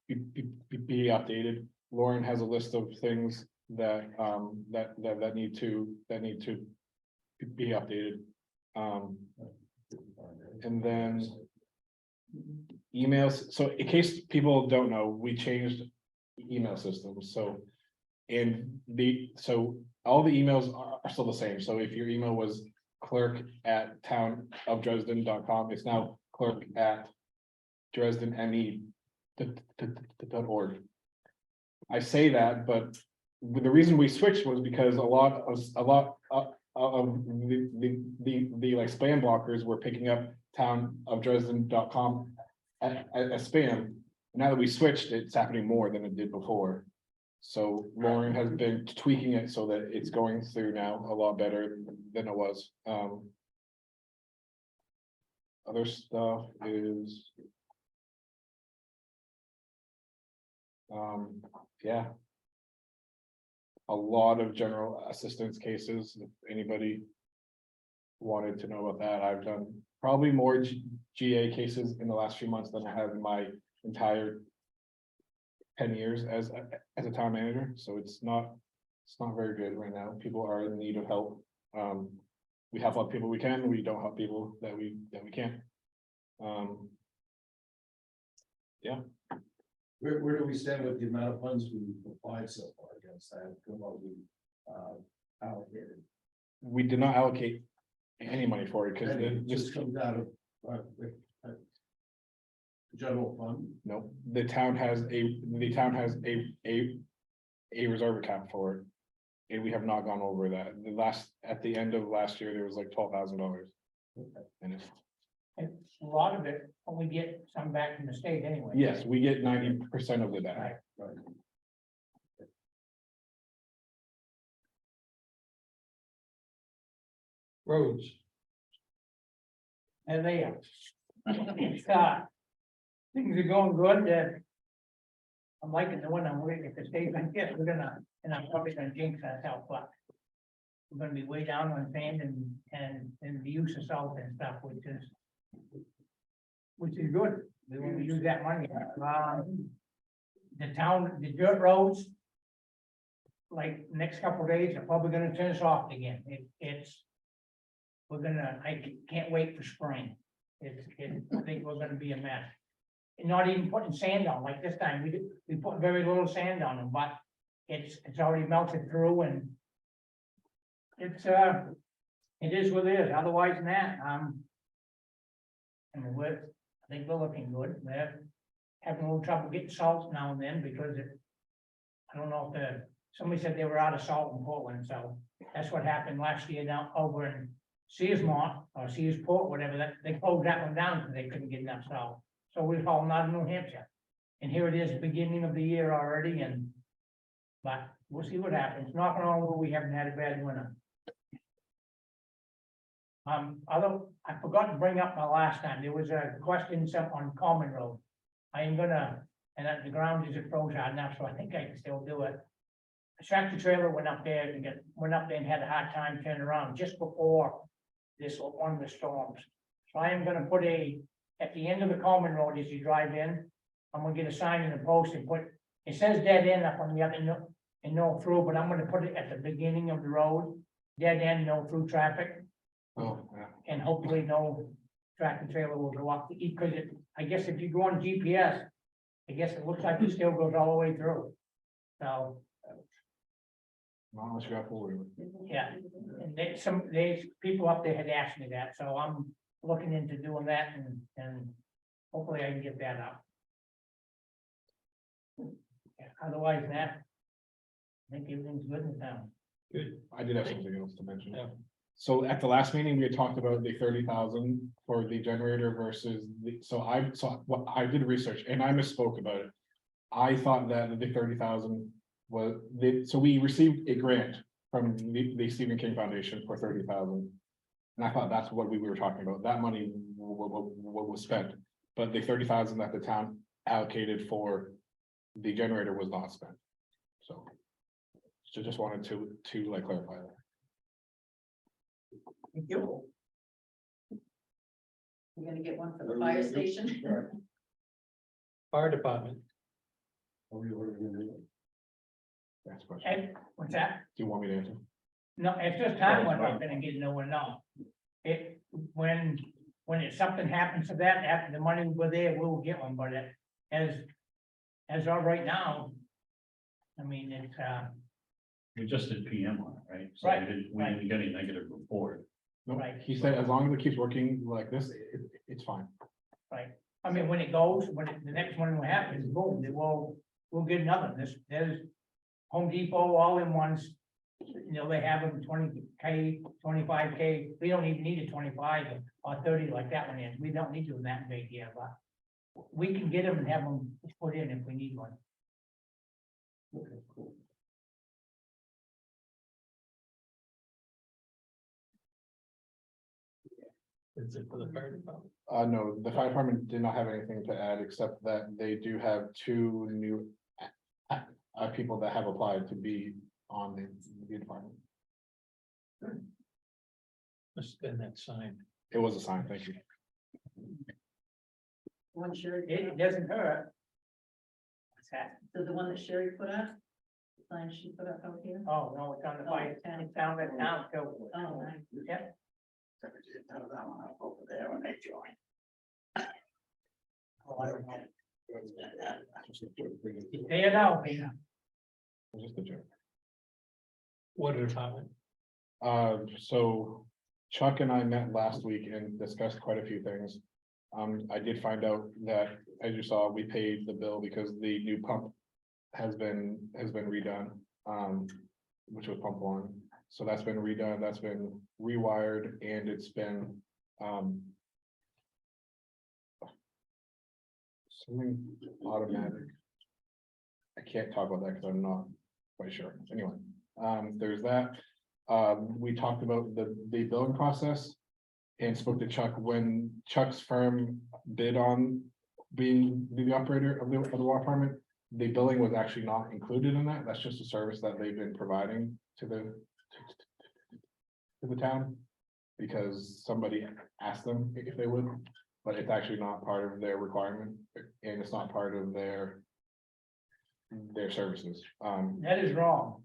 be updated. Lauren has a list of things that that need to be updated. And then emails, so in case people don't know, we changed email systems, so. So all the emails are still the same, so if your email was clerk@townofdresden.com, it's now clerk@dresdenme.org. I say that, but the reason we switched was because a lot of the like spam blockers were picking up townofdresden.com as spam. Now that we switched, it's happening more than it did before. So Lauren has been tweaking it so that it's going through now a lot better than it was. Other stuff is. Yeah. A lot of general assistance cases, if anybody wanted to know about that, I've done probably more GA cases in the last few months than I have in my entire 10 years as a town manager, so it's not very good right now. People are in need of help. We help out people we can, we don't help people that we can't. Yeah. Where do we stand with the amount of funds we've applied so far against that? What we allocated? We did not allocate any money for it And it because just comes out of general fund. no, the town has a reserve account for it. And we have not gone over that. At the end of last year, there was like $12,000. And it's, And a lot of it, we get some back from the state anyway. yes, we get 90% of it back. Right. Roads. And they are. It's, things are going good, I'm liking the one I'm waiting, if it stays like this, we're gonna, and I'm probably gonna jinx ourselves, but. We're gonna be way down on sand and the use of salt and stuff, which is good, we want to use that money. The town, the dirt roads. Like, next couple of days, are probably gonna turn us off again, I can't wait for spring. I think we're gonna be a mess. And not even putting sand on, like this time, we put very little sand on them, but it's already melted through and. It is what it is, otherwise than that, I mean, I think we're looking good, we're having a little trouble getting salt now and then, because I don't know if somebody said they were out of salt in Portland, so that's what happened last year down over in Searsmont, or Searsport, whatever, that, they closed that one down because they couldn't get enough salt. so we're hauling out of New Hampshire. And here it is, beginning of the year already, and, but we'll see what happens. Knocking on wood, we haven't had a bad winter. Although I forgot to bring up my last time, there was a question sent on Common Road. I am gonna, and the ground is frozen hard now, so I think I can still do it. A tractor trailer went up there and had a hard time turning around just before this, one of the storms. So I am gonna put at the end of the Common Road as you drive in, I'm gonna get a sign in the post and put, it says dead end up on the other, and no through, but I'm gonna put it at the beginning of the road. Dead end, no through traffic, Oh, yeah. and hopefully no tractor trailer will go up, because I guess if you go on GPS, I guess it looks like it still goes all the way through. So, Not unless you got forward. yeah, and there's people up there had asked me that, so I'm looking into doing that, and hopefully I can get that up. Yeah, otherwise that, I think everything's good in town. I did have something else to mention. Yeah. So at the last meeting, we had talked about the 30,000 for the generator versus what I did research and I misspoke about it. I thought that the 30,000 was, so we received a grant from the Stephen King Foundation for 30,000. And I thought that's what we were talking about. That money was spent, but the 30,000 that the town allocated for the generator was not spent. So just wanted to like clarify that. Thank you. We're gonna get one for the fire station. Fire department. That's a question. Hey, what's that? Do you want me to answer? No, it's just time when I'm gonna get no one now. When it's something happens to that, after the money will go there, we'll get one, but as of right now. I mean, it's, We just did PM on it, right? So Right, we didn't get a negative report. No, Right. he said as long as it keeps working like this, it's fine. I mean, when it goes, the next one will happen, boom, we'll get another. There's Home Depot, all in ones. You know, they have them 20K, 25K. We don't even need a 25 or 30 like that one is. We don't need to in that big here, but we can get them and have them put in if we need one. Is it for the fire department? No, the fire department did not have anything to add, except that they do have two new people that have applied to be on the department. Must have been that sign. It was a sign, thank you. One Sherry, It doesn't hurt. What's that? the one that Sherry put up, the sign she put up out here. Oh, no, it's on the fire, it's down at town, so. Oh, nice. Yep. Over there when they join. Oh, I don't know. There it out, yeah. Just a joke. Water department. So Chuck and I met last week and discussed quite a few things. I did find out that, as you saw, we paid the bill because the new pump has been redone, which was pump one. So that's been redone, that's been rewired, and it's been, something automatic. I can't talk about that because I'm not quite sure. Anyway, there's that. We talked about the billing process and spoke to Chuck when Chuck's firm bid on being the operator of the water department. The billing was actually not included in that. That's just a service that they've been providing to the town because somebody asked them if they would, but it's actually not part of their requirement and it's not part of their services. That is wrong.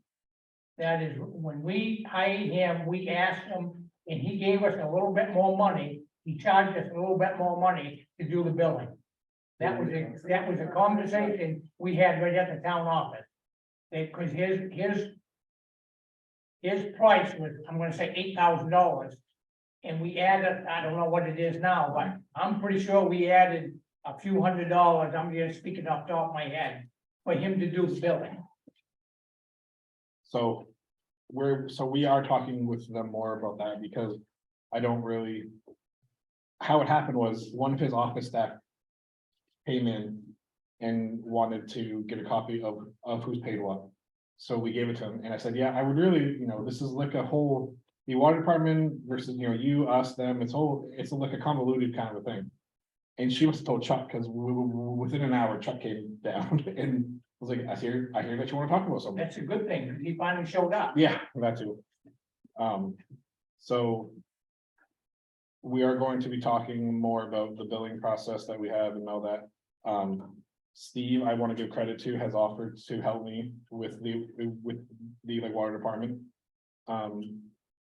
That is, when we hired him, we asked him, and he gave us a little bit more money. He charged us a little bit more money to do the billing. That was a conversation we had right at the town office. Because his price was, I'm gonna say $8,000. And we added, I don't know what it is now, but I'm pretty sure we added a few $100. I'm just speaking off the top of my head for him to do the billing. So we are talking with them more about that because I don't really. How it happened was one of his office staff came in and wanted to get a copy of who's paid what. So we gave it to him, and I said, yeah, I would really, this is like a whole, the water department versus, you, us, them, it's like a convoluted kind of a thing. And she must have told Chuck, because within an hour, Chuck came down and was like, I hear that you want to talk about something. That's a good thing, because he finally showed up. Yeah, that too. So. We are going to be talking more about the billing process that we have and all that. Steve, I want to give credit to, has offered to help me with the like water department.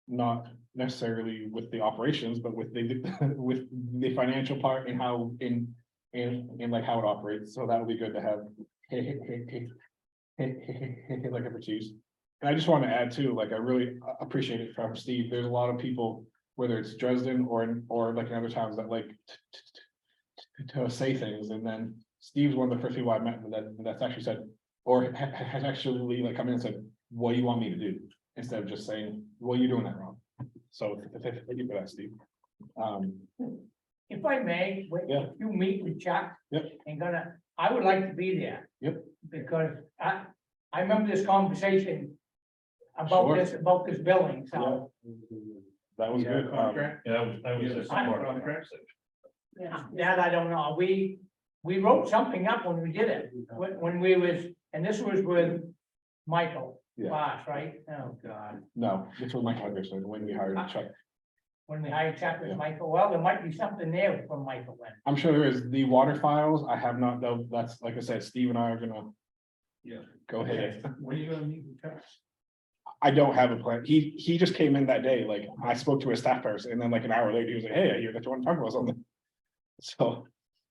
Not necessarily with the operations, but with the with the financial part and how in like how it operates. So that would be good to have. Like a cheese. And I just want to add too, like I really appreciate it from Steve. There's a lot of people, whether it's Dresden or like in other towns, that like to say things, and then Steve's one of the first people I met that's actually said, or has actually like come in and said, what do you want me to do? Instead of just saying, well, you're doing that wrong. So thank you for that, Steve. If I may, when Yeah. you meet with Chuck. Yep. And I would like to be there. Yep. Because I remember this conversation Sure. about this building, so. That was good. Yeah, that was just part of the conversation. Yeah. That I don't know, we wrote something up when we did it, when we was, and this was with Michael Yeah. Boss, right? Oh, God, No, this was Mike Henderson when we hired Chuck. when we hired Chuck with Yeah. Michael, well, there might be something there from Michael then. I'm sure there is. The water files, I have not, though, that's, like I said, Steve and I are gonna. Yeah. Go ahead. When are you gonna meet with Chuck? I don't have a plan. He just came in that day, like, I spoke to a staff person, and then like an hour later, he was like, hey, I hear that you want to talk about something. So,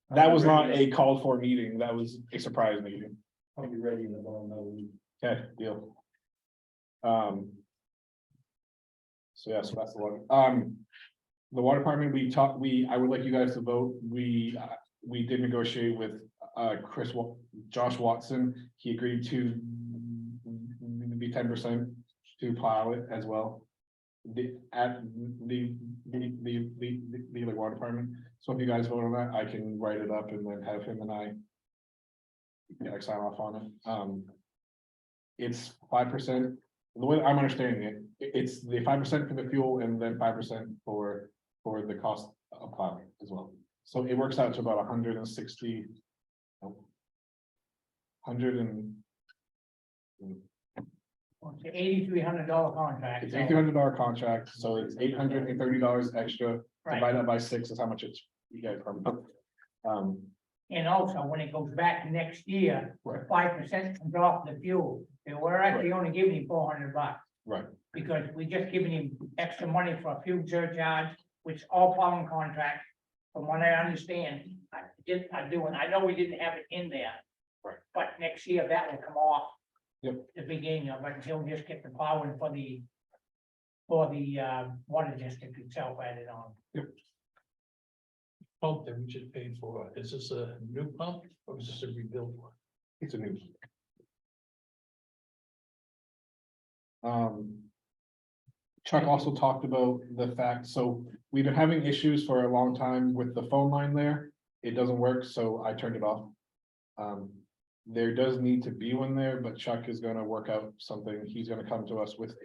that was not a called for meeting, that was a surprise meeting. I'll be ready in about another week. Okay, deal. So yeah, so that's the one. The water department, I would like you guys to vote. We did negotiate with Josh Watson. He agreed to be 10% to plow it as well. The like water department. So if you guys vote on that, I can write it up and then have him and I. Like sign off on it. It's 5%. The way I'm understanding it, it's the 5% for the fuel and then 5% for the cost of plowing as well. So it works out to about 160. It's an $8,300 contract. It's so- $800 contract, so it's $830 extra. Right, Divide that by 6 is how much it's, you guys probably. and also when it goes back next year, Right. 5% comes off the fuel, and we're actually only giving him $400. Right. Because we just giving him extra money for a fuel surcharge, which all plowing contracts, from what I understand, I know we didn't have it in there. Right. But next year that will come off. Yep. The beginning of it, until we just get the plowing for the water district itself added on. Pump that we just paid for, is this a new pump or is this a rebuild one? It's a new. Chuck also talked about the fact, so we've been having issues for a long time with the phone line there. It doesn't work, so I turned it off. There does need to be one there, but Chuck is gonna work out something. He's gonna come to us with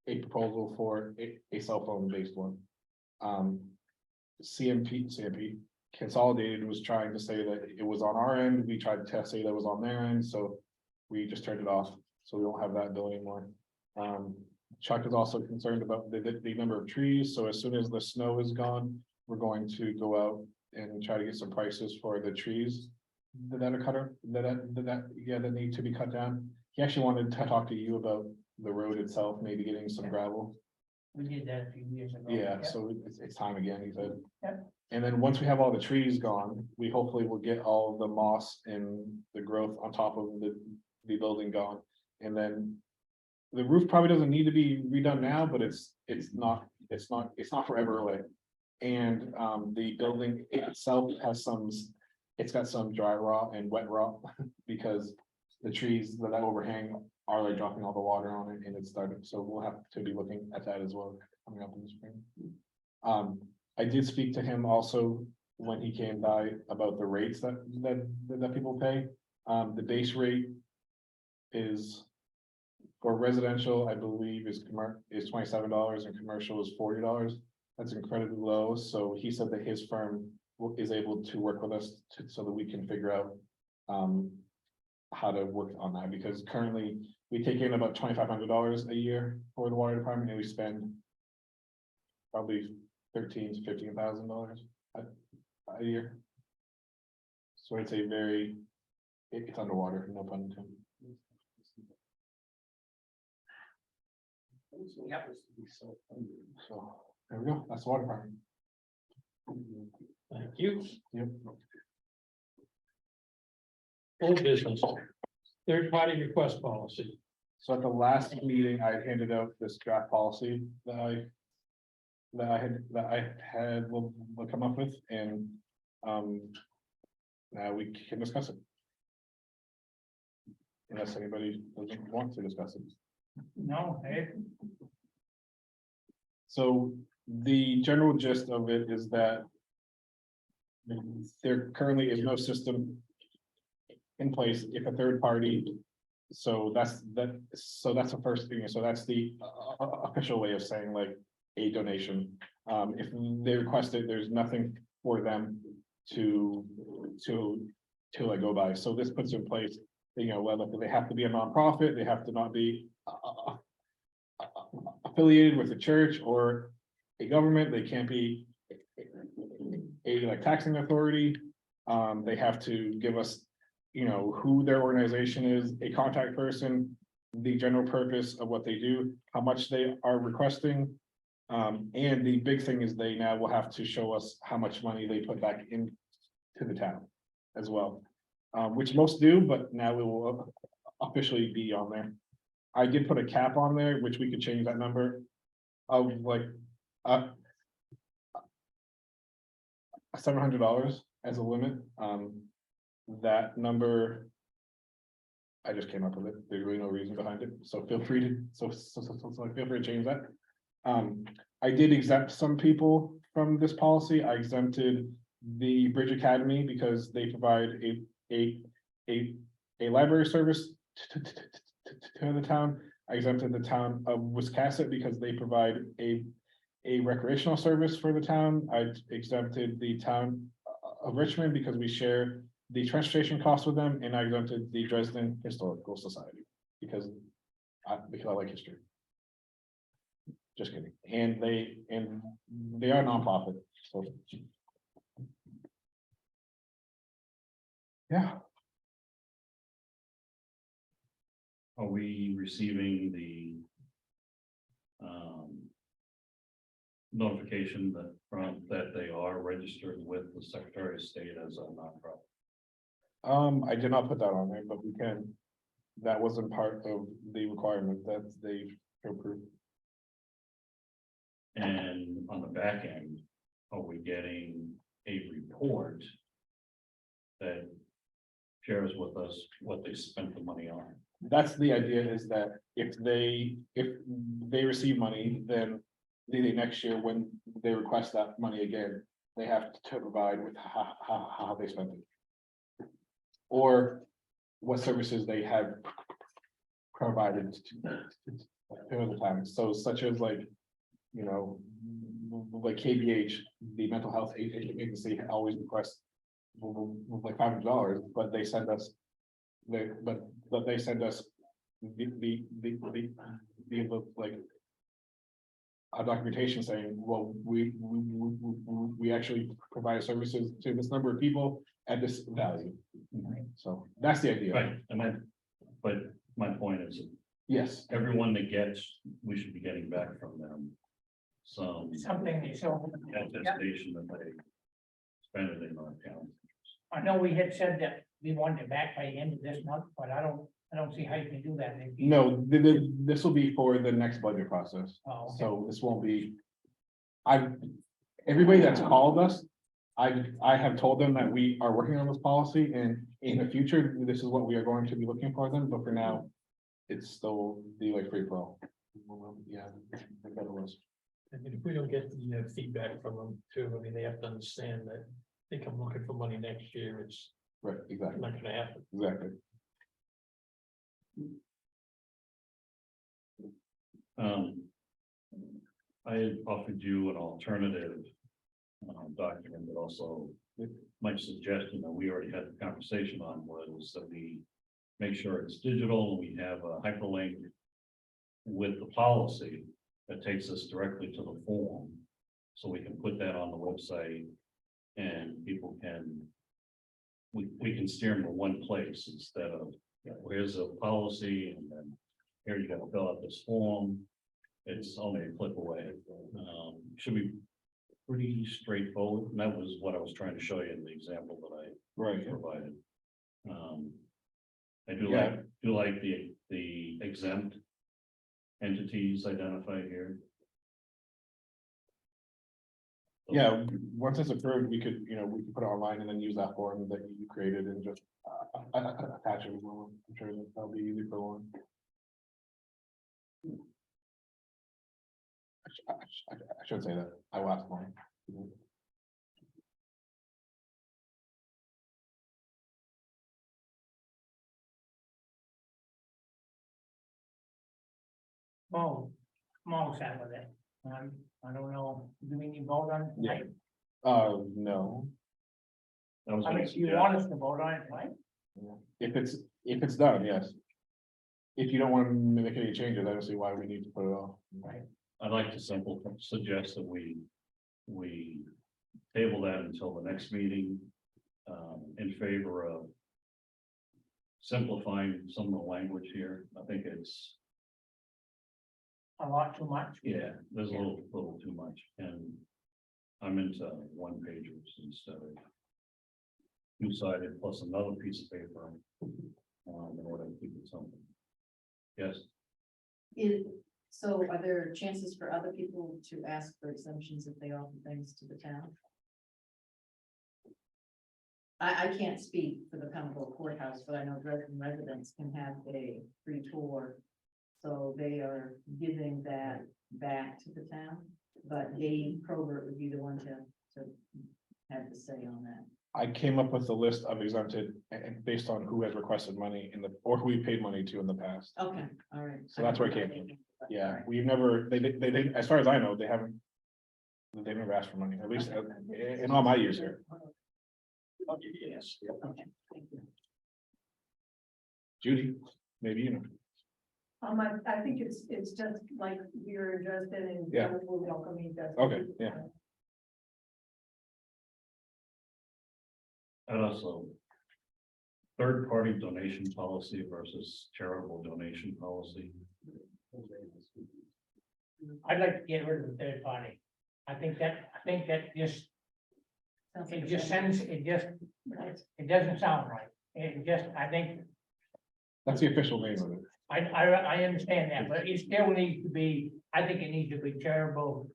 a proposal for a cell phone based one. CMP Consolidated was trying to say that it was on our end. We tried to say that was on their end, so we just turned it off, so we don't have that bill anymore. Chuck is also concerned about the number of trees, so as soon as the snow is gone, we're going to go out and try to get some prices for the trees that are cutter, that need to be cut down. He actually wanted to talk to you about the road itself, maybe getting some gravel. We did that a few years ago. Yeah, so it's time again, he said. Yep. And then once we have all the trees gone, we hopefully will get all the moss and the growth on top of the building gone. And then the roof probably doesn't need to be redone now, but it's not forever away. And the building itself has it's got some dry rot and wet rot because the trees that overhang are like dropping all the water on it and it's starting, so we'll have to be looking at that as well coming up in the spring. I did speak to him also when he came by about the rates that people pay. The base rate is for residential, I believe is $27 and commercial is $40. That's incredibly low. So he said that his firm is able to work with us so that we can figure out how to work on that, because currently we take in about $2,500 a year for the water department, and we spend probably $13,000 to $15,000 a year. So it's a very, it's underwater, no pun intended. Yep. So there we go, that's the water department. Thank you. Yep. Old business, third party request policy. So at the last meeting, I handed out this draft policy that I had will come up with, and now we can discuss it. Unless anybody doesn't want to discuss it. No, hey, So the general gist of it is that there currently is no system in place if a third party. So that's the first thing. So that's the official way of saying like a donation. If they request it, there's nothing for them to like go by. So this puts in place, whether they have to be a nonprofit, they have to not be affiliated with the church or a government, they can't be a like taxing authority. They have to give us, who their organization is, a contact person, the general purpose of what they do, how much they are requesting. And the big thing is they now will have to show us how much money they put back into the town as well. Which most do, but now it will officially be on there. I did put a cap on there, which we could change that number of like $700 as a limit. That number, I just came up with it. There's really no reason behind it. So feel free to feel free to change that. I did exempt some people from this policy. I exempted the Bridge Academy because they provide a library service to the town. I exempted the town of Wiscasset because they provide a recreational service for the town. I exempted the town of Richmond because we share the transportation costs with them, and I exempted the Dresden Historical Society because I like history. Just kidding. And they are nonprofit. So yeah. Are we receiving the notification that they are registered with the Secretary of State as a nonprofit? I did not put that on there, but we can. That wasn't part of the requirement that they approved. And on the back end, are we getting a report that shares with us what they spent the money on? That's the idea, is that if they receive money, then the next year when they request that money again, they have to provide with how they spent it. Or what services they have provided to the time. So such as like, like KBH, the mental health agency always requests like $500, but they send us the like a documentation saying, well, we actually provide services to this number of people at this value. So that's the idea. Right, but my point is, Yes, everyone that gets, we should be getting back from them something they show. Yep. attestation that they spend it in our town. I know we had said that we wanted it back by the end of this month, but I don't see how you can do that. no, this will be for the next budget process. Oh, okay. So this won't be. Everybody that's called us, I have told them that we are working on this policy, and in the future, this is what we are going to be looking for them, but for now. It's still the like free for all. Yeah, I think that it was. I mean, if we don't get the feedback from them too, I mean, they have to understand that think I'm looking for money next year, it's Right, exactly, not gonna happen. exactly. I had offered you an alternative document, but also my suggestion that we already had the conversation on was that we make sure it's digital and we have a hyperlink with the policy that takes us directly to the form. So we can put that on the website and people can, we can steer them to one place instead of, here's a policy and then here you gotta fill out this form. It's only a click away. Should be pretty straightforward. And that was what I was trying to show you in the example that I Right, provided. I do Yeah. like the exempt entities identified here. yeah, once it's approved, we could, we could put it online and then use that form that you created and just attach it. I'm sure that'll be easy for one. I should say that, I will ask one. Well, I'm all set with it. I don't know, do we need to vote on it tonight? No, That was I mean, gonna do you suggest- want us to vote on it tonight? if it's done, yes. If you don't want to make any changes, I don't see why we need to put it off. I'd like to suggest that we table that until the next meeting, in favor of simplifying some of the language here. I think it's, A lot too much? yeah, there's a little too much, and I'm into one pagers instead of two-sided plus another piece of paper, in order to keep it something. Yes, So are there chances for other people to ask for exemptions if they offer things to the town? I can't speak for the Pembroke Courthouse, but I know Dresden residents can have a free tour. So they are giving that back to the town, but Dave Probert would be the one to have the say on that. I came up with a list of exempted and based on who has requested money or who we paid money to in the past. Okay, all right. So that's where it came from. Yeah, we've never, they, as far as I know, they've never asked for money, at least in all my years here. Yes. Okay, thank you. Judy, maybe you know. I think it's just like you're interested in. Yeah. We're welcoming that. Okay, yeah. and also third-party donation policy versus charitable donation policy. I'd like to get rid of the third party. I think that just, Sounds like it a just plan. sends, it doesn't sound right. It just, I think, That's the official name of it. I understand that, but it still needs to be, I think it needs to be charitable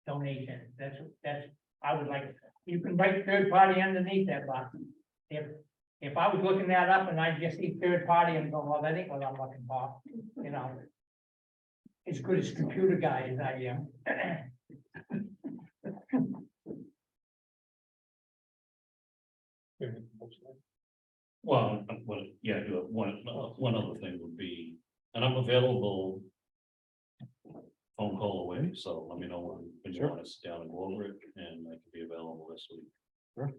donation. That's, I would like, you can write third party underneath that box. If I was looking that up and I just see third party and go, well, that ain't what I'm looking for, you know. As good as computer guy as I am. Well, yeah, one other thing would be, and I'm available phone call away, so let me know when you Sure. want to sit down and go over it, and I can be available this week.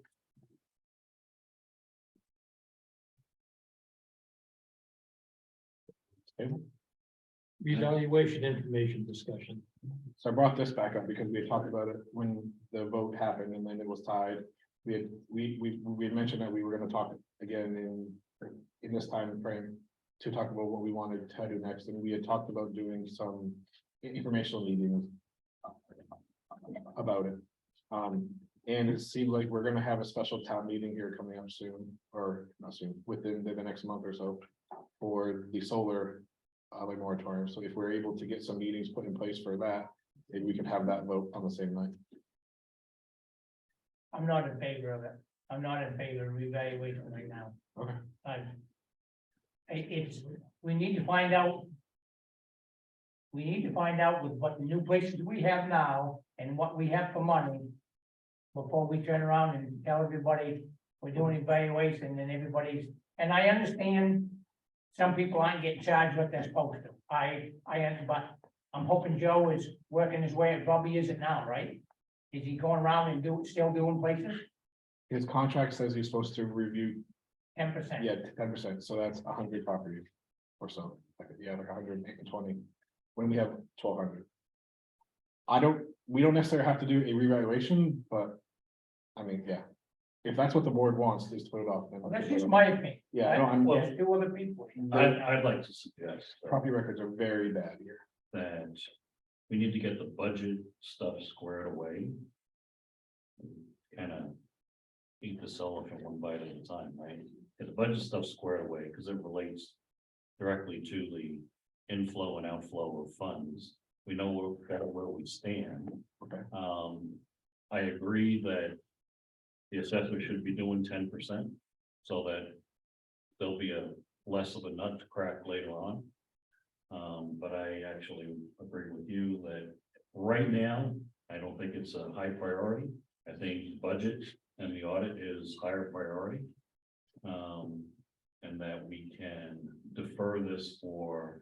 Table. Evaluation information discussion. So I brought this back up because we had talked about it when the vote happened and then it was tied. We had mentioned that we were gonna talk again in this time frame to talk about what we wanted to do next, and we had talked about doing some informational meetings about it. And it seemed like we're gonna have a special town meeting here coming up soon, or not soon, within the next month or so for the solar moratorium. So if we're able to get some meetings put in place for that, maybe we can have that vote on the same night. I'm not in favor of it. I'm not in favor of revaluation right now. Okay. It's, we need to find out. We need to find out with what the new places we have now and what we have for money. before we turn around and tell everybody we're doing evaluation and everybody's, and I understand some people aren't getting charged what they're supposed to. But I'm hoping Joe is working his way, it probably isn't now, right? Is he going around and still doing places? His contract says he's supposed to review, 10%. yeah, 10%, so that's 100 properties or so, like 120, when we have 1,200. We don't necessarily have to do a revaluation, but, I mean, yeah, if that's what the board wants, is to put it off. Then Well, that's just my opinion. Yeah, I don't, Right? There's two other people. I'd like to suggest property records are very bad here. that we need to get the budget stuff squared away. Kind of eat the elephant one bite at a time, right? Get the budget stuff squared away, because it relates directly to the inflow and outflow of funds. We know where we stand. Okay. I agree that the assessor should be doing 10%, so that there'll be a less of a nut to crack later on. But I actually agree with you that right now, I don't think it's a high priority. I think budget and the audit is higher priority. And that we can defer this for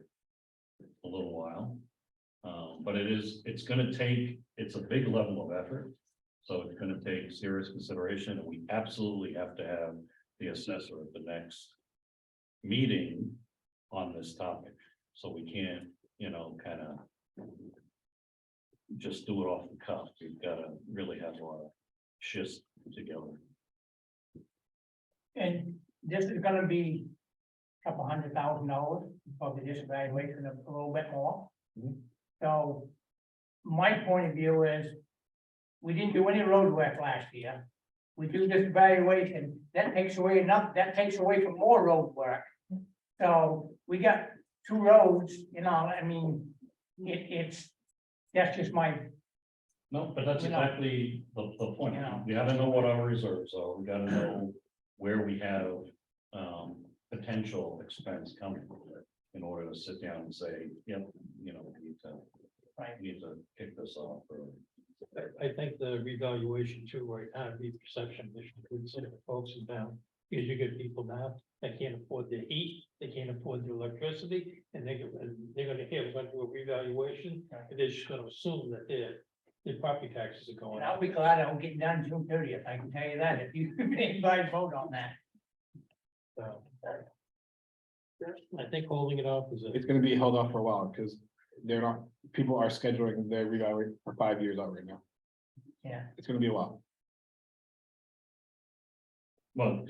a little while. But it's a big level of effort. So it's gonna take serious consideration, and we absolutely have to have the assessor at the next meeting on this topic. So we can't, kind of just do it off the cuff. We've gotta really have a lot of shit together. And this is gonna be a couple $100,000 for the evaluation of a little bit more. Mhm. So my point of view is, we didn't do any road work last year. We do this evaluation, that takes away from more road work. So we got 2 roads, I mean, that's just my, No, but that's You know. exactly the point. You know. We gotta know what our reserves are. We gotta know where we have potential expense coming from in order to sit down and say, yep, we need to kick this off. Or I think the revaluation too, right now, the perception issue, consider folks in town, because you get people now that can't afford their heat, they can't afford their electricity, and they're gonna hear, we're gonna do a revaluation, and they're just gonna assume that their property taxes are going and I'll up. be glad I'll get done June 30th, I can tell you that, if you guys vote on that. So, I think holding it off is It's gonna be held off for a while, because people are scheduling their revaluation for 5 years out right now. Yeah. It's gonna be a while. Well,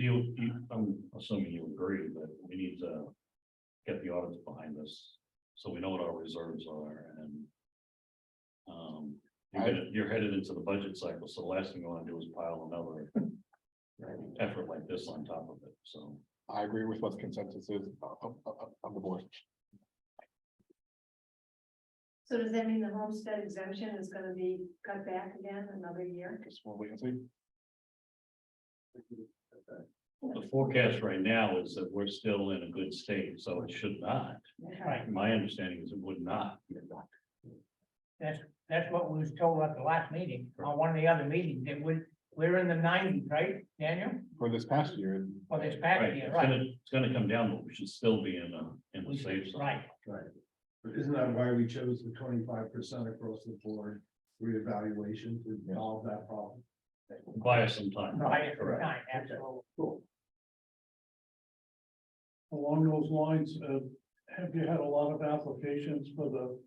I'm assuming you agree that we need to get the audits behind us, so we know what our reserves are, and you're headed into the budget cycle, so the last thing you want to do is pile another effort like this on top of it, so. I agree with what the consensus is of the board. So does that mean the homestead exemption is gonna be cut back again another year? Just we'll wait and see. The forecast right now is that we're still in a good state, so it should not. Right, My understanding is it would not. that's what we was told at the last meeting, on one of the other meetings, that we're in the 90s, right, Daniel? For this past year, For this past Right, year, it's right? gonna come down, but we should still be in the We safe should- zone. Right, But isn't that why we chose the 25% across the board reevaluation to solve that problem? Buy us some time. right, Correct. right, absolutely. Along those lines, have you had a lot of applications for the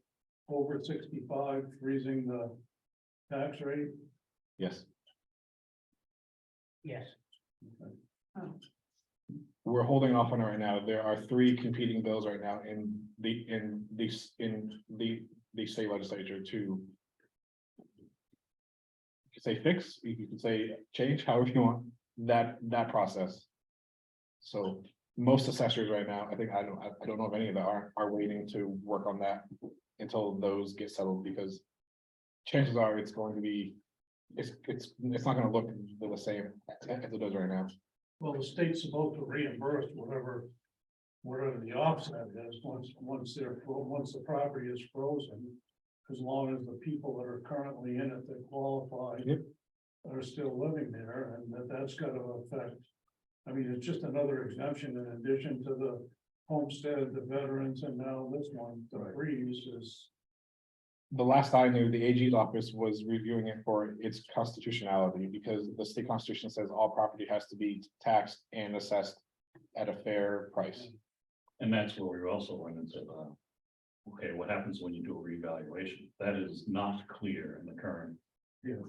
over 65 freezing the tax rate? yes, Yes, we're holding off on it right now. There are 3 competing bills right now in the state legislature to. You could say fix, you could say change, however you want, that process. So most assessors right now, I don't know if any of them are waiting to work on that until those get settled, because chances are it's going to be, it's not gonna look the same as it does right now. Well, the state's supposed to reimburse whatever the offset is, once the property is frozen. As long as the people that are currently in it that qualify Yep. are still living there, and that's gotta affect. I mean, it's just another exemption in addition to the homestead, the veterans, and now this one, the freeze is. The last I knew, the AG's office was reviewing it for its constitutionality, because the state constitution says all property has to be taxed and assessed at a fair price. And that's where we also run into okay, what happens when you do a revaluation? That is not clear in the current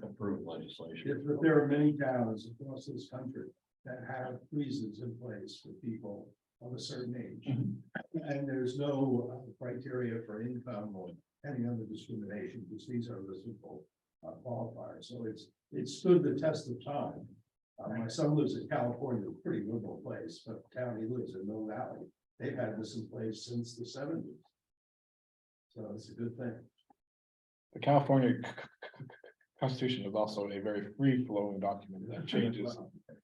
approved legislation. But there are many towns across this country that have freezes in place for people of a certain age. And there's no criteria for income or any other discrimination, because these are reciprocal qualifiers. So it stood the test of time. My son lives in California, a pretty liberal place, but the town he lives in, Mill Valley, they've had this in place since the 70s. So it's a good thing. The California Constitution is also a very free-flowing document that changes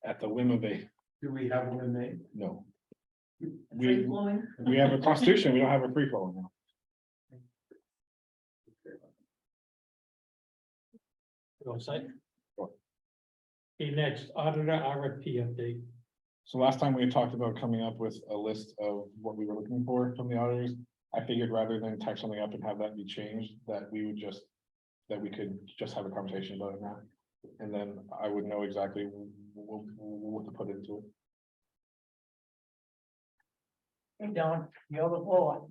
at the whim of a, Do we have one in Maine? no. Free We, flowing. we have a constitution, we don't have a free-flowing now. Go site. Sure. Okay, next, auditor RFP update. So last time we had talked about coming up with a list of what we were looking for from the auditors. I figured rather than type something up and have that be changed, that we would just, that we could just have a conversation about it now. And then I would know exactly what to put into it. Hey, Don, you're the floor.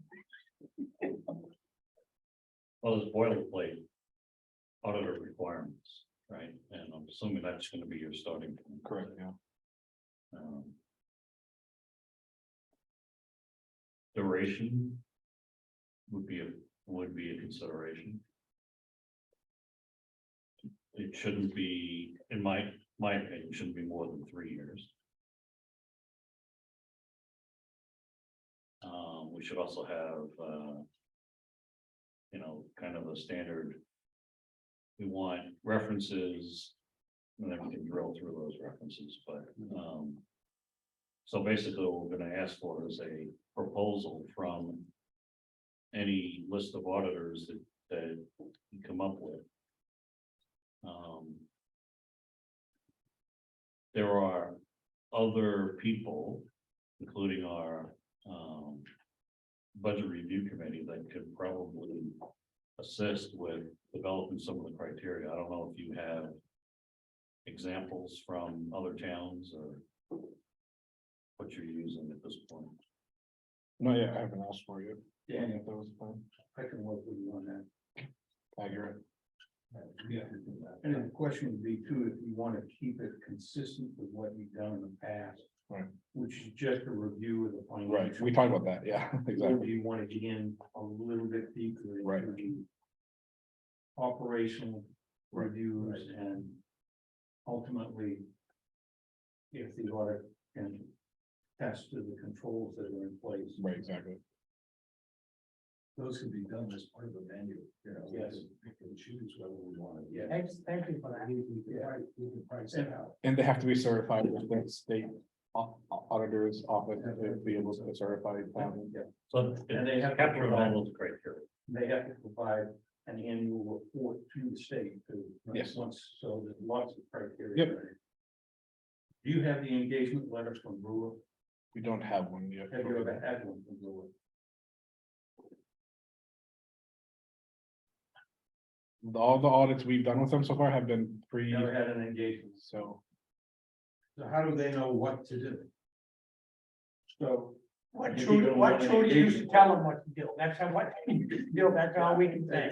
Well, there's boilerplate auditor requirements, right? And I'm assuming that's gonna be your starting point. Correct, yeah. Duration would be a consideration. It shouldn't be, in my opinion, it shouldn't be more than 3 years. We should also have, kind of a standard. We want references, and then we can drill through those references, but, so basically what we're gonna ask for is a proposal from any list of auditors that you come up with. There are other people, including our budget review committee, that could probably assist with developing some of the criteria. I don't know if you have examples from other towns or what you're using at this point. No, yeah, I haven't asked for you. Yeah. If that was fine. I can work with you on that. Accurate. Yeah. And the question would be too, if you want to keep it consistent with what you've done in the past. Right. Which is just a review of the financial. Right, we talked about that, yeah, Or exactly. do you want to get in a little bit deeper? into Right. the Operational reviews and ultimately. If the audit can test to the controls that are in place. Right, exactly. Those can be done as part of the menu, yes, we can choose whether we want to, yeah. Thank you for that. We can price it out. And they have to be certified with the state auditor's office to be able to certify. So And they have to capture provide- all those criteria. They have to provide an annual report to the state to. Yes. Once, so there's lots of criteria. Yep. there. Do you have the engagement letters from Brewer? We don't have one yet. Have you ever had one from Brewer? All the audits we've done with them so far have been pre, Never had an engagement. so. So how do they know what to do? So. What If you Trudy, don't what want an Trudy used to engagement- tell them what to do, that's how, what, do, that's all we can say,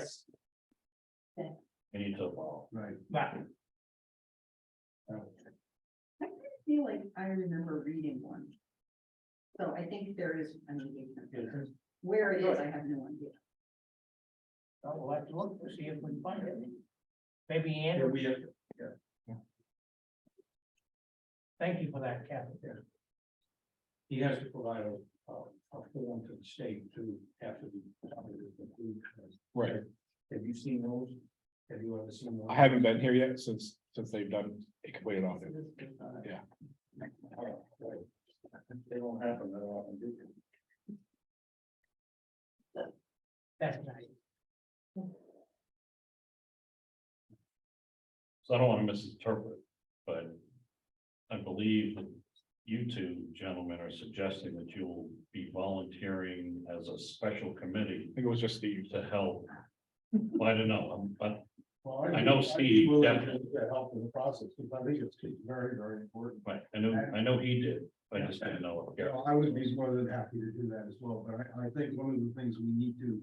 You need to evolve. Right. but. I feel like I remember reading one. So I think there is an engagement. letter. Where it is, I have no idea. So we'll have to look to see if we can find it. Maybe Yeah, Andrew, we have, thank you for that, Kathy. he has to provide a form to the state to have to be. Right, Have you seen those? Have you ever seen those? I haven't been here yet since they've done a completed audit. Yeah. They don't happen that often, do they? That's nice. So I don't want to misinterpret, but I believe that you two gentlemen are suggesting that you'll be volunteering as a special committee I think it was just Steve. to help. Well, I don't know, but Well, I know I'd be Steve willing definitely. To help in the process, because I think it's very, very important. right, I know he did, I just didn't know. You know, I would be more than happy to do that as well, but I think one of the things we need to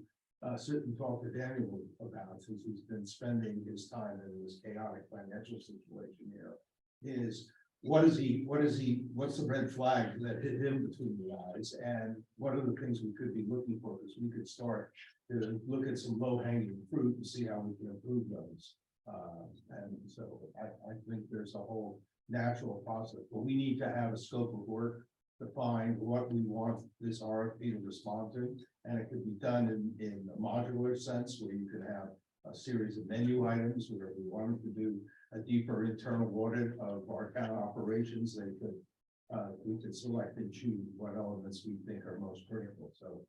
sit and talk to Daniel about, since he's been spending his time in this chaotic financial situation here, is what's the red flag that hit him between the eyes, and what are the things we could be looking for, because we could start to look at some low hanging fruit and see how we can improve those. And so I think there's a whole natural process, but we need to have a scope of work to find what we want this RFP to respond to. And it could be done in a modular sense, where you could have a series of menu items, where if we wanted to do a deeper internal audit of our town operations, we could select and choose what elements we think are most critical. So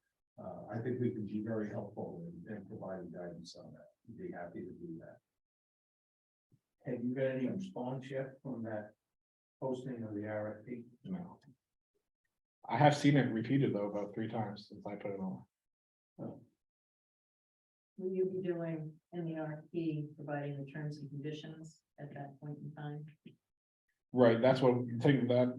I think we can be very helpful in providing guidance on that. We'd be happy to do that. Have you got any response yet from that posting of the RFP? No. I have seen it repeated though about 3 times since I put it on. Will you be doing in the RFP, providing the terms and conditions at that point in time? Right, that's what I think that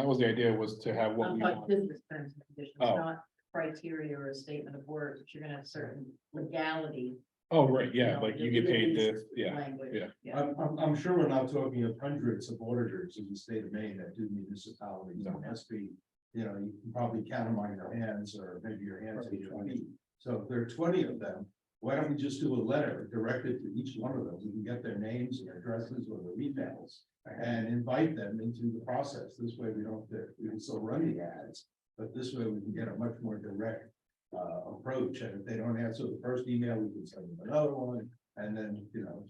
was the idea, was to have what I'm we talking want. business terms and conditions, Oh. not criteria or a statement of work, but you're gonna have certain legality. Oh, right, you yeah, know, like you get paid this, yeah, Language. yeah. I'm sure we're not talking of hundreds of auditors in the state of Maine that do municipalities. No. It must be, you know, you can probably count them on your hands, or maybe your hands are 20. So if there are 20 of them, why don't we just do a letter directed to each one of them? We can get their names and addresses or their emails and invite them into the process. This way we can still run the ads, but this way we can get a much more direct approach. And if they don't answer the first email, we can send them another one. And then, you know,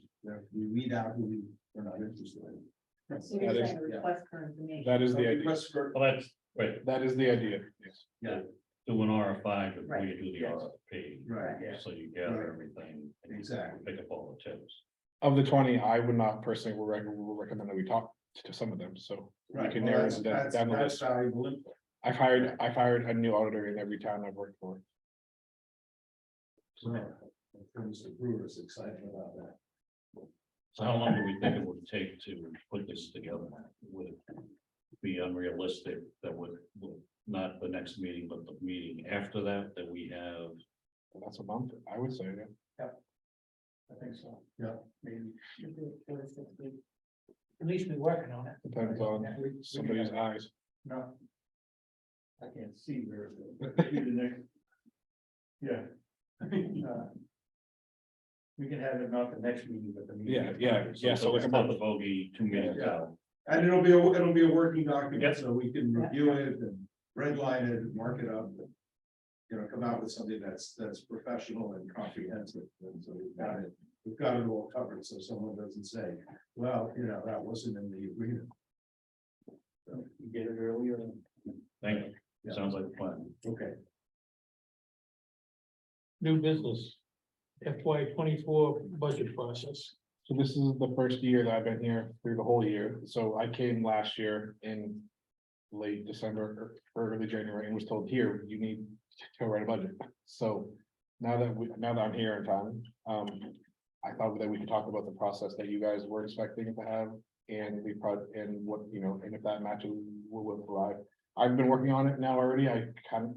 we weed out who we're not interested in. So you're That is- saying request for information. That is the idea. Request for- Well, that's right, That is the idea, yes. Yeah, do an RFI before you Right, do the yes. RFP. right, yeah, So you gather Right. everything. and you Exactly. Pick up all the tips. Of the 20, I would not personally recommend that we talk to some of them, so. we right. can Well, narrow that's, it that's, down the that's list. valuable input. I've hired a new auditor in every town I've worked for. Mr. Brewer is excited about that. So how long do we think it would take to put this together? Would it be unrealistic that would not the next meeting, but the meeting after that, that we have? That's a month, I would say, yeah. I think so. Yeah. Maybe. At least we're working on it. Depends on somebody's eyes. No. I can't see very good. Maybe the next. Yeah. We can have it not the next meeting, but the meeting. Yeah, so like a it's month. not the bogey 2 meetings Yeah. out. And it'll be a working document, Yep. so we can review it and redline it and mark it up. And, you know, come out with something that's professional and comprehensive. And so we've got it all covered, so someone doesn't say, well, you know, that wasn't in the agreement. So you get it earlier. Thank you. Yeah. Sounds like a plan. Okay. New business. FY 24 budget process. So this is the first year that I've been here through the whole year. So I came last year in late December or early January and was told, here, you need to write a budget. So now that I'm here in town, I thought that we could talk about the process that you guys were expecting to have, and and what, you know, and if that matches what we'll provide. I've been working on it now already. I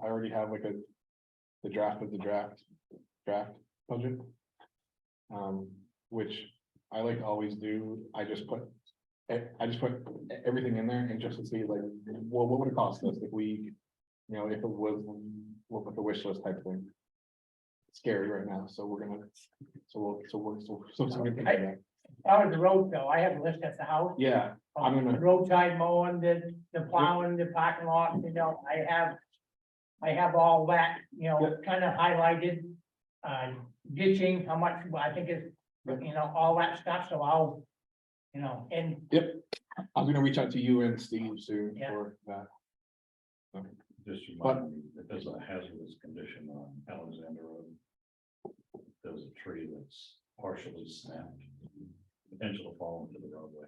already have like the draft of the draft budget. Which I like to always do. I just put everything in there and just to see like, what would it cost us if we, you know, if it was with the wish list type thing. It's scary right now, so we're gonna, so we're gonna do that. Out of the road though, I have a list at the house. Yeah, I'm The gonna, roadside mowing, the plowing, the parking lot, you know, I have all that, you know, kind of highlighted. Ditching, how much, I think is, you know, all that stuff, so I'll, you know, and I'm gonna reach out to you and Steve soon Yeah. for that. Just remind me that there's a hazardous condition on Alexander Road. There's a tree that's partially snapped. potential to fall into the roadway.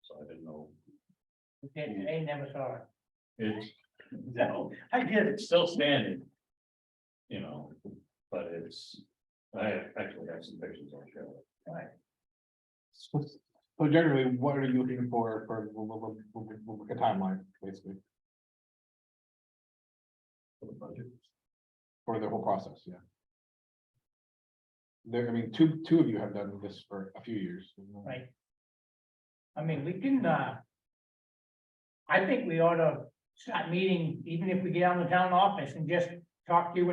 So I didn't know. They never saw it. It's, no, I get it, it's still standing. You know, but it's, I actually have some pictures I'll show. Right. So generally, what are you looking for a timeline, basically, For the budget. for the whole process, yeah? There, I mean, two of you have done this for a few years. Right. I mean, we can, I think we ought to start meeting, even if we get on the town office and just talk to you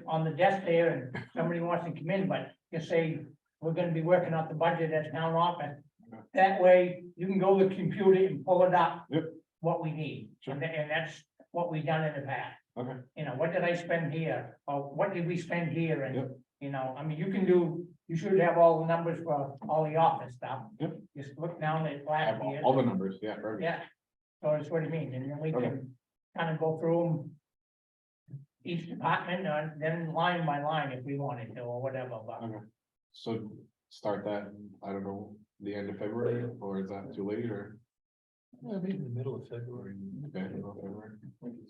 on the desk there and somebody wants to come in, but just say, we're gonna be working on the budget at town office. That way you can go to the computer and pull it up. Yep. What we need, Sure. and that's what we've done in the past. Okay. You know, what did I spend here, or what did we spend here, and, Yep. you know, I mean, you should have all the numbers for all the office stuff. Yep. Just look down at Have last year. all the numbers, yeah, for everything. Yeah, so that's what I mean, and then we Okay. can kind of go through them. Each department, then line by line if we wanted to, or whatever, but Okay. So start that, I don't know, the end of February, or is that too late, or? Maybe in the middle of February. Okay, middle of February.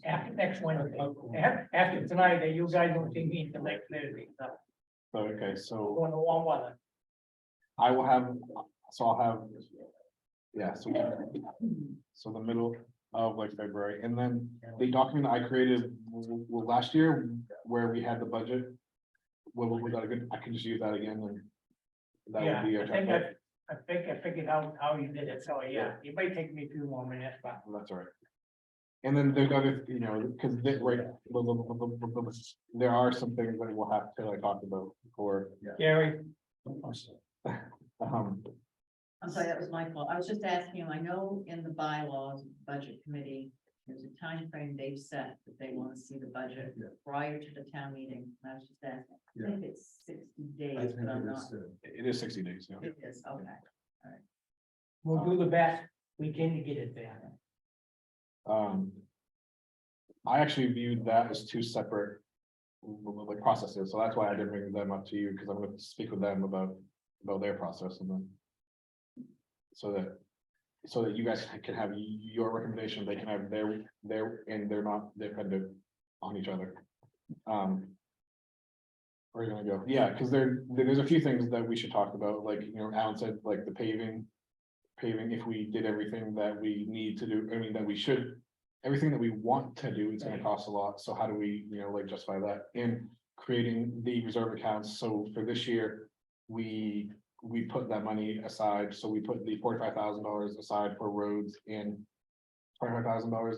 after next Wednesday, after tonight, you guys don't see me until next Thursday, so Okay, we're so going to warm weather. I will have, so I'll have. Yeah, so the middle of like February, and then the document I created last year, where we had the budget. Was that a good, I can just use that again, and. That Yeah, would be a I think template. I figured out how you did it, so yeah, it might take me a few more minutes, but That's all right. And then there's other, you know, because there are some things that we'll have to like talk about for, Gary, I'm sorry, that was my fault. I was just asking him, I know in the bylaws, budget committee, there's a time frame they've set that they want to see the budget prior to the town meeting. And I was just asking, I think it's 60 days, but I'm not. it is 60 days, yeah. It is, okay. we'll do the best we can to get it there. I actually viewed that as two separate. Like processes, so that's why I didn't bring them up to you, because I'm going to speak with them about their process and then. So that you guys can have your recommendation, they can have their, and they're not dependent on each other. Where are you gonna go? Yeah, because there's a few things that we should talk about, like, you know, Alan said, like the paving. If we did everything that we need to do, I mean, that we should, everything that we want to do, it's gonna cost a lot, so how do we, you know, like justify that? And creating the reserve accounts, so for this year, we put that money aside, so we put the $45,000 aside for roads and $25,000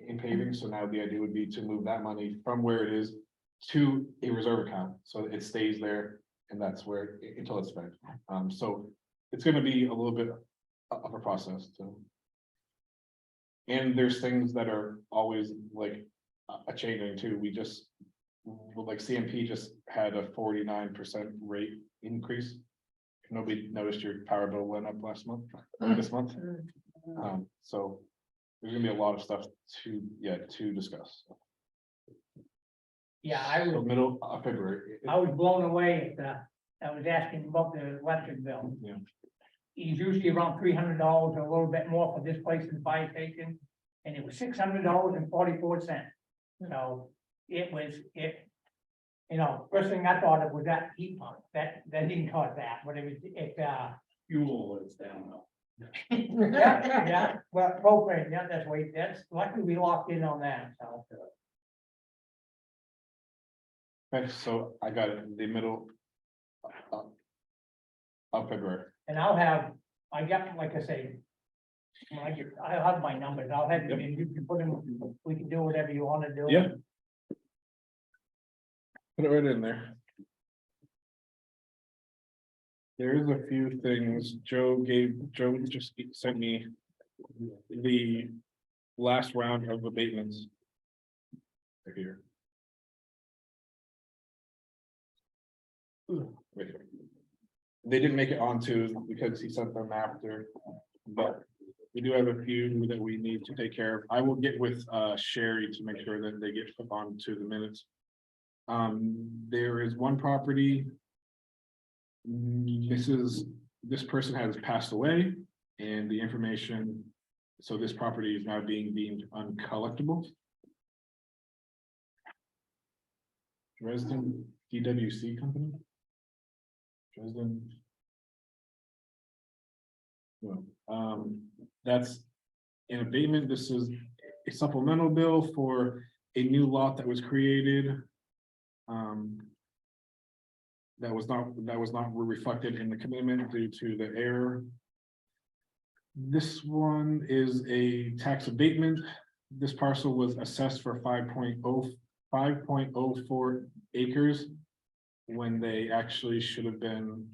in paving, so now the idea would be to move that money from where it is to a reserve account, so it stays there, and that's where, until it's spent. So it's gonna be a little bit of a process to. And there's things that are always like a changing too, we just, like CMP just had a 49% rate increase. Nobody noticed your power bill went up last month, this month. So there's gonna be a lot of stuff to discuss. Yeah, I So was, middle of February. I was blown away at, I was asking about the electric bill. Yeah. He's usually around $300 or a little bit more for this place in the fire station, and it was $600.44. So it was, you know, first thing I thought of was that heat pump, that didn't cost that, but Fuel is down now. yeah, well, propane, yeah, that's luckily we locked in on that, so. Okay, so I got it in the middle of February. And I got, like I say, I'll have my numbers, I'll have, you you can put in, we can do whatever you wanna do. Yeah. Put it right in there. There is a few things Joe just sent me. The last round of abatements. Right here. Right here. They didn't make it onto because he sent them after, but we do have a few that we need to take care of. I will get with Sherry to make sure that they get put onto the minutes. There is one property. Mrs. this person has passed away and the information, so this property is now being deemed uncollectible. Dresden DWC company. Dresden. No, that's an abatement. This is a supplemental bill for a new lot that was created. That was not reflected in the commitment due to the error. This one is a tax abatement. This parcel was assessed for 5.04 acres when they actually should have been.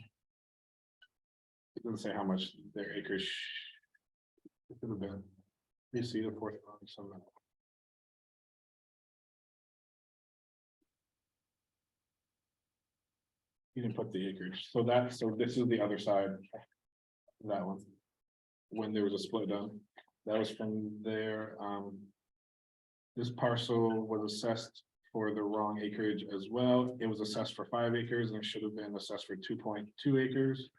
It doesn't say how much their acres should have been. You see the fourth one, somewhere. He didn't put the acreage, so this is the other side. That one. When there was a split done, that was from there, this parcel was assessed for the wrong acreage as well. It was assessed for 5 acres and it should have been assessed for 2.2 acres.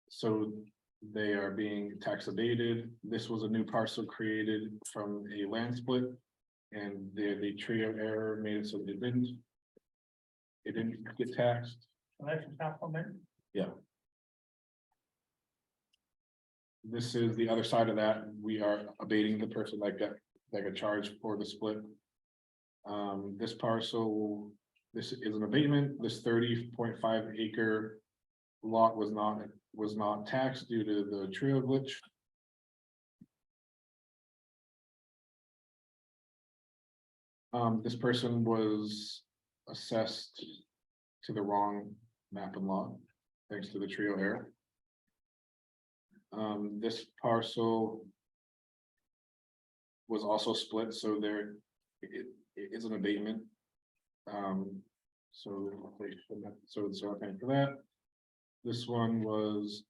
So they are being tax abated. This was a new parcel created from a land split. And the trio error made it so it didn't get taxed. So that's a supplement. This is the other side of that. We are abating the person that got charged for the split. This parcel, this is an abatement. This 30.5 acre lot was not taxed due to the trio glitch. This person was assessed to the wrong map and lot, thanks to the trio error. This parcel was also split, so it is an abatement. So okay for that. This one was,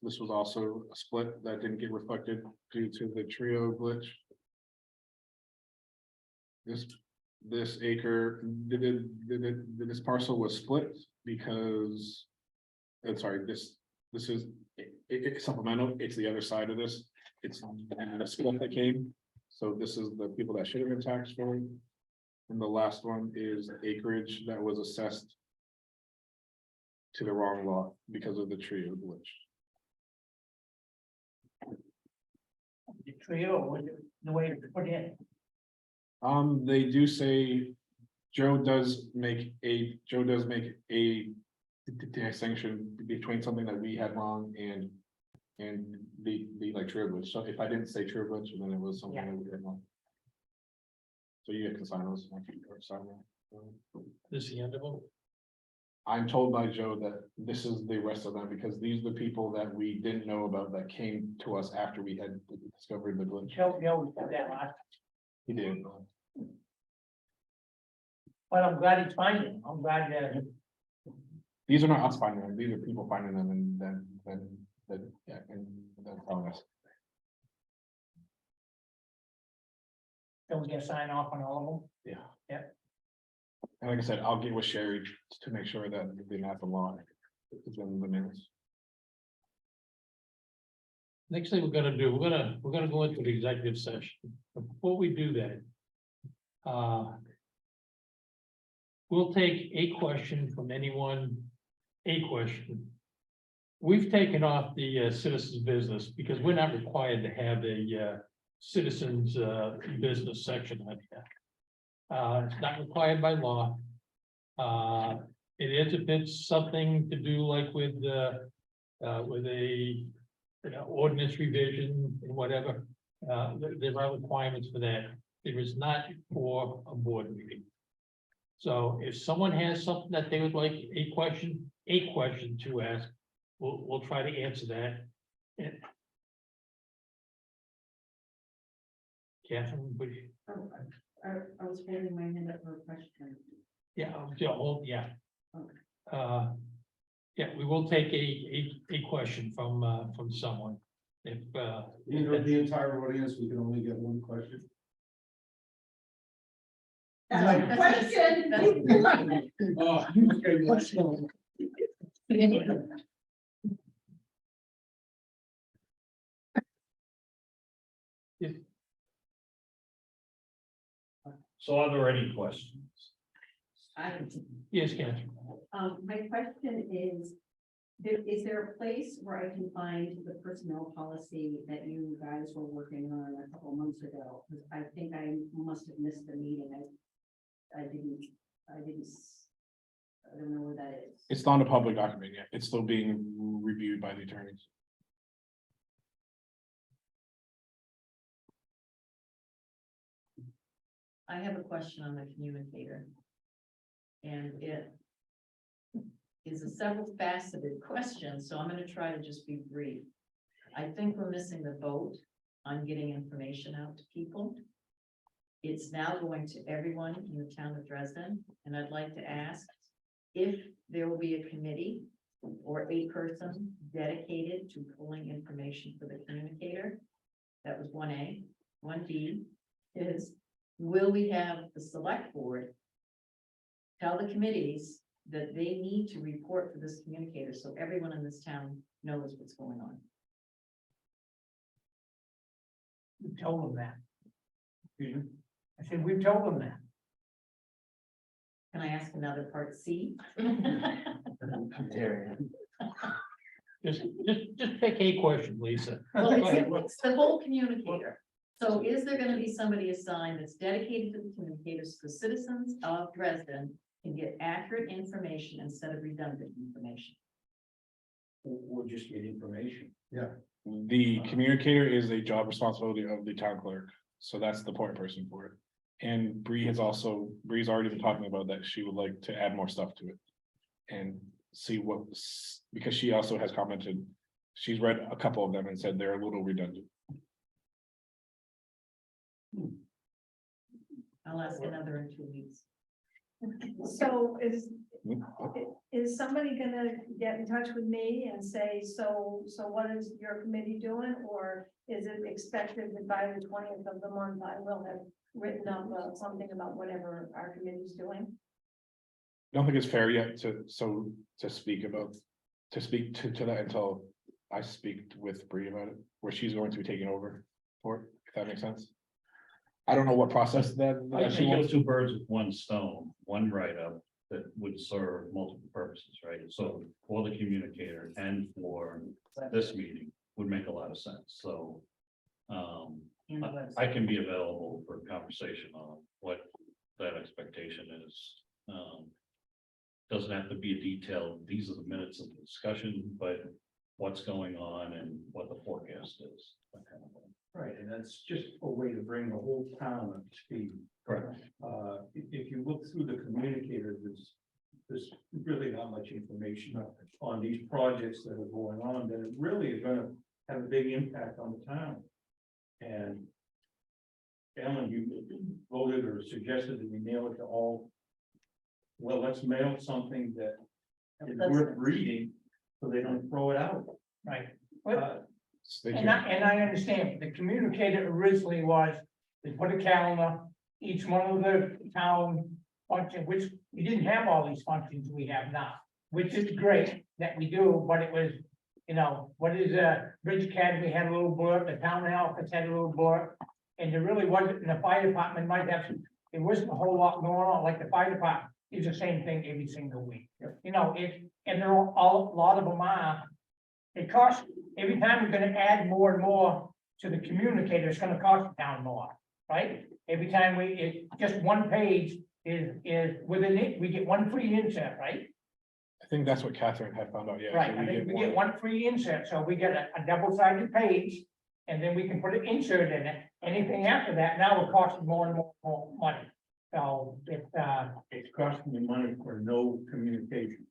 this was also a split that didn't get reflected due to the trio glitch. This acre, this parcel was split because, I'm sorry, this is, it's supplemental, it's the other side of this. It's a split that came, so this is the people that should have been taxed for it. And the last one is acreage that was assessed to the wrong lot because of the trio glitch. The trio was the way to put in. They do say Joe does make a distinction between something that we had wrong and the like true glitch. So if I didn't say true glitch, then it was something that we had wrong. So you can sign those. This is the end of them. I'm told by Joe that this is the rest of them because these are the people that we didn't know about that came to us after we had discovered the glitch. Joe said that last, He did. but I'm glad he's finding them. I'm glad that. These are not us finding them. These are people finding them and then yeah, and then telling us. Don't we get sign off on all Yeah. Yeah. And like I said, I'll get with Sherry to make sure that the map and law is in the minutes. Next thing we're gonna do, we're gonna go into the executive session. But before we do that. We'll take a question from anyone, a question. We've taken off the citizens business because we're not required to have a citizens business section on here. It's not required by law. It is if it's something to do like with a ordinance revision and whatever. There are requirements for that. It is not for a board meeting. So if someone has something that they would like a question to ask, we'll try to answer that. And Catherine, would you? I was holding my hand up for a question. Yeah, yeah. Okay. Yeah, we will take a question from someone. If The entire audience, we can only get one question. That's a question. Oh, okay. So are there any questions? Yes, Ken. My question is, is there a place where I can find the personnel policy that you guys were working on a couple months ago? 'Cause I think I must have missed the meeting. I don't know where that is. It's not a public document yet. It's still being reviewed by the attorneys. I have a question on the communicator. And it is a several faceted question, so I'm gonna try to just be brief. I think we're missing the boat on getting information out to people. It's now going to everyone in the town of Dresden, and I'd like to ask if there will be a committee or a person dedicated to pulling information for the communicator. That was 1A. 1B is, will we have the select board tell the committees that they need to report to this communicator, so everyone in this town knows what's going on? We told them that. I said, we've told them that. Can I ask another part C? Just pick a question, Lisa. Well, it's the whole communicator. So is there gonna be somebody assigned that's dedicated to the communicators, so the citizens of Dresden can get accurate information instead of redundant information? Or just get information. The communicator is a job responsibility of the town clerk, so that's the point person for it. And Bree's already been talking about that she would like to add more stuff to it. And see because she also has commented, she's read a couple of them and said they're a little redundant. I'll ask another in 2 weeks. So is somebody gonna get in touch with me and say, so what is your committee doing? Or is it expected that by the 20th of the month, I will have written up something about whatever our committee's doing? I don't think it's fair yet to speak to that until I speak with Bree about it, where she's going to be taking over for it, if that makes sense. I don't know what process I she think wants. it's 2 birds with 1 stone, one write-up that would serve multiple purposes, right? So for the communicator and for this meeting would make a lot of sense, so. And the website. I can be available for conversation on what that expectation is. Doesn't have to be a detailed, these are the minutes of the discussion, but what's going on and what the forecast is, that kind of thing. Right, and that's just a way to bring the whole town up to speed. Correct. If you look through the communicator, there's really not much information on these projects that are going on, that it really is gonna have a big impact on the town. And Ellen, you voted or suggested that we mail it to all. Well, let's mail something that is worth reading, so they don't throw it out. Right. They And can- I understand, the communicator originally was, they put a calendar, each one of the town function, which we didn't have all these functions we have now. Which is great that we do, but it was, what is Bridge Academy had a little blurb, the town office had a little blurb. And there really wasn't, and the fire department might have some, there wasn't a whole lot going on, like the fire department is the same thing every single week. And they're all, a lot of them are. It costs, every time we're gonna add more and more to the communicator, it's gonna cost the town more, right? Every time just one page is within it, we get one free insert, right? I think that's what Catherine had found out, yeah. Right, so I think we one. get one free insert, so we get a double-sided page, and then we can put an insert in it. Anything after that, now it costs more and more money. So It's costing me money for no communication.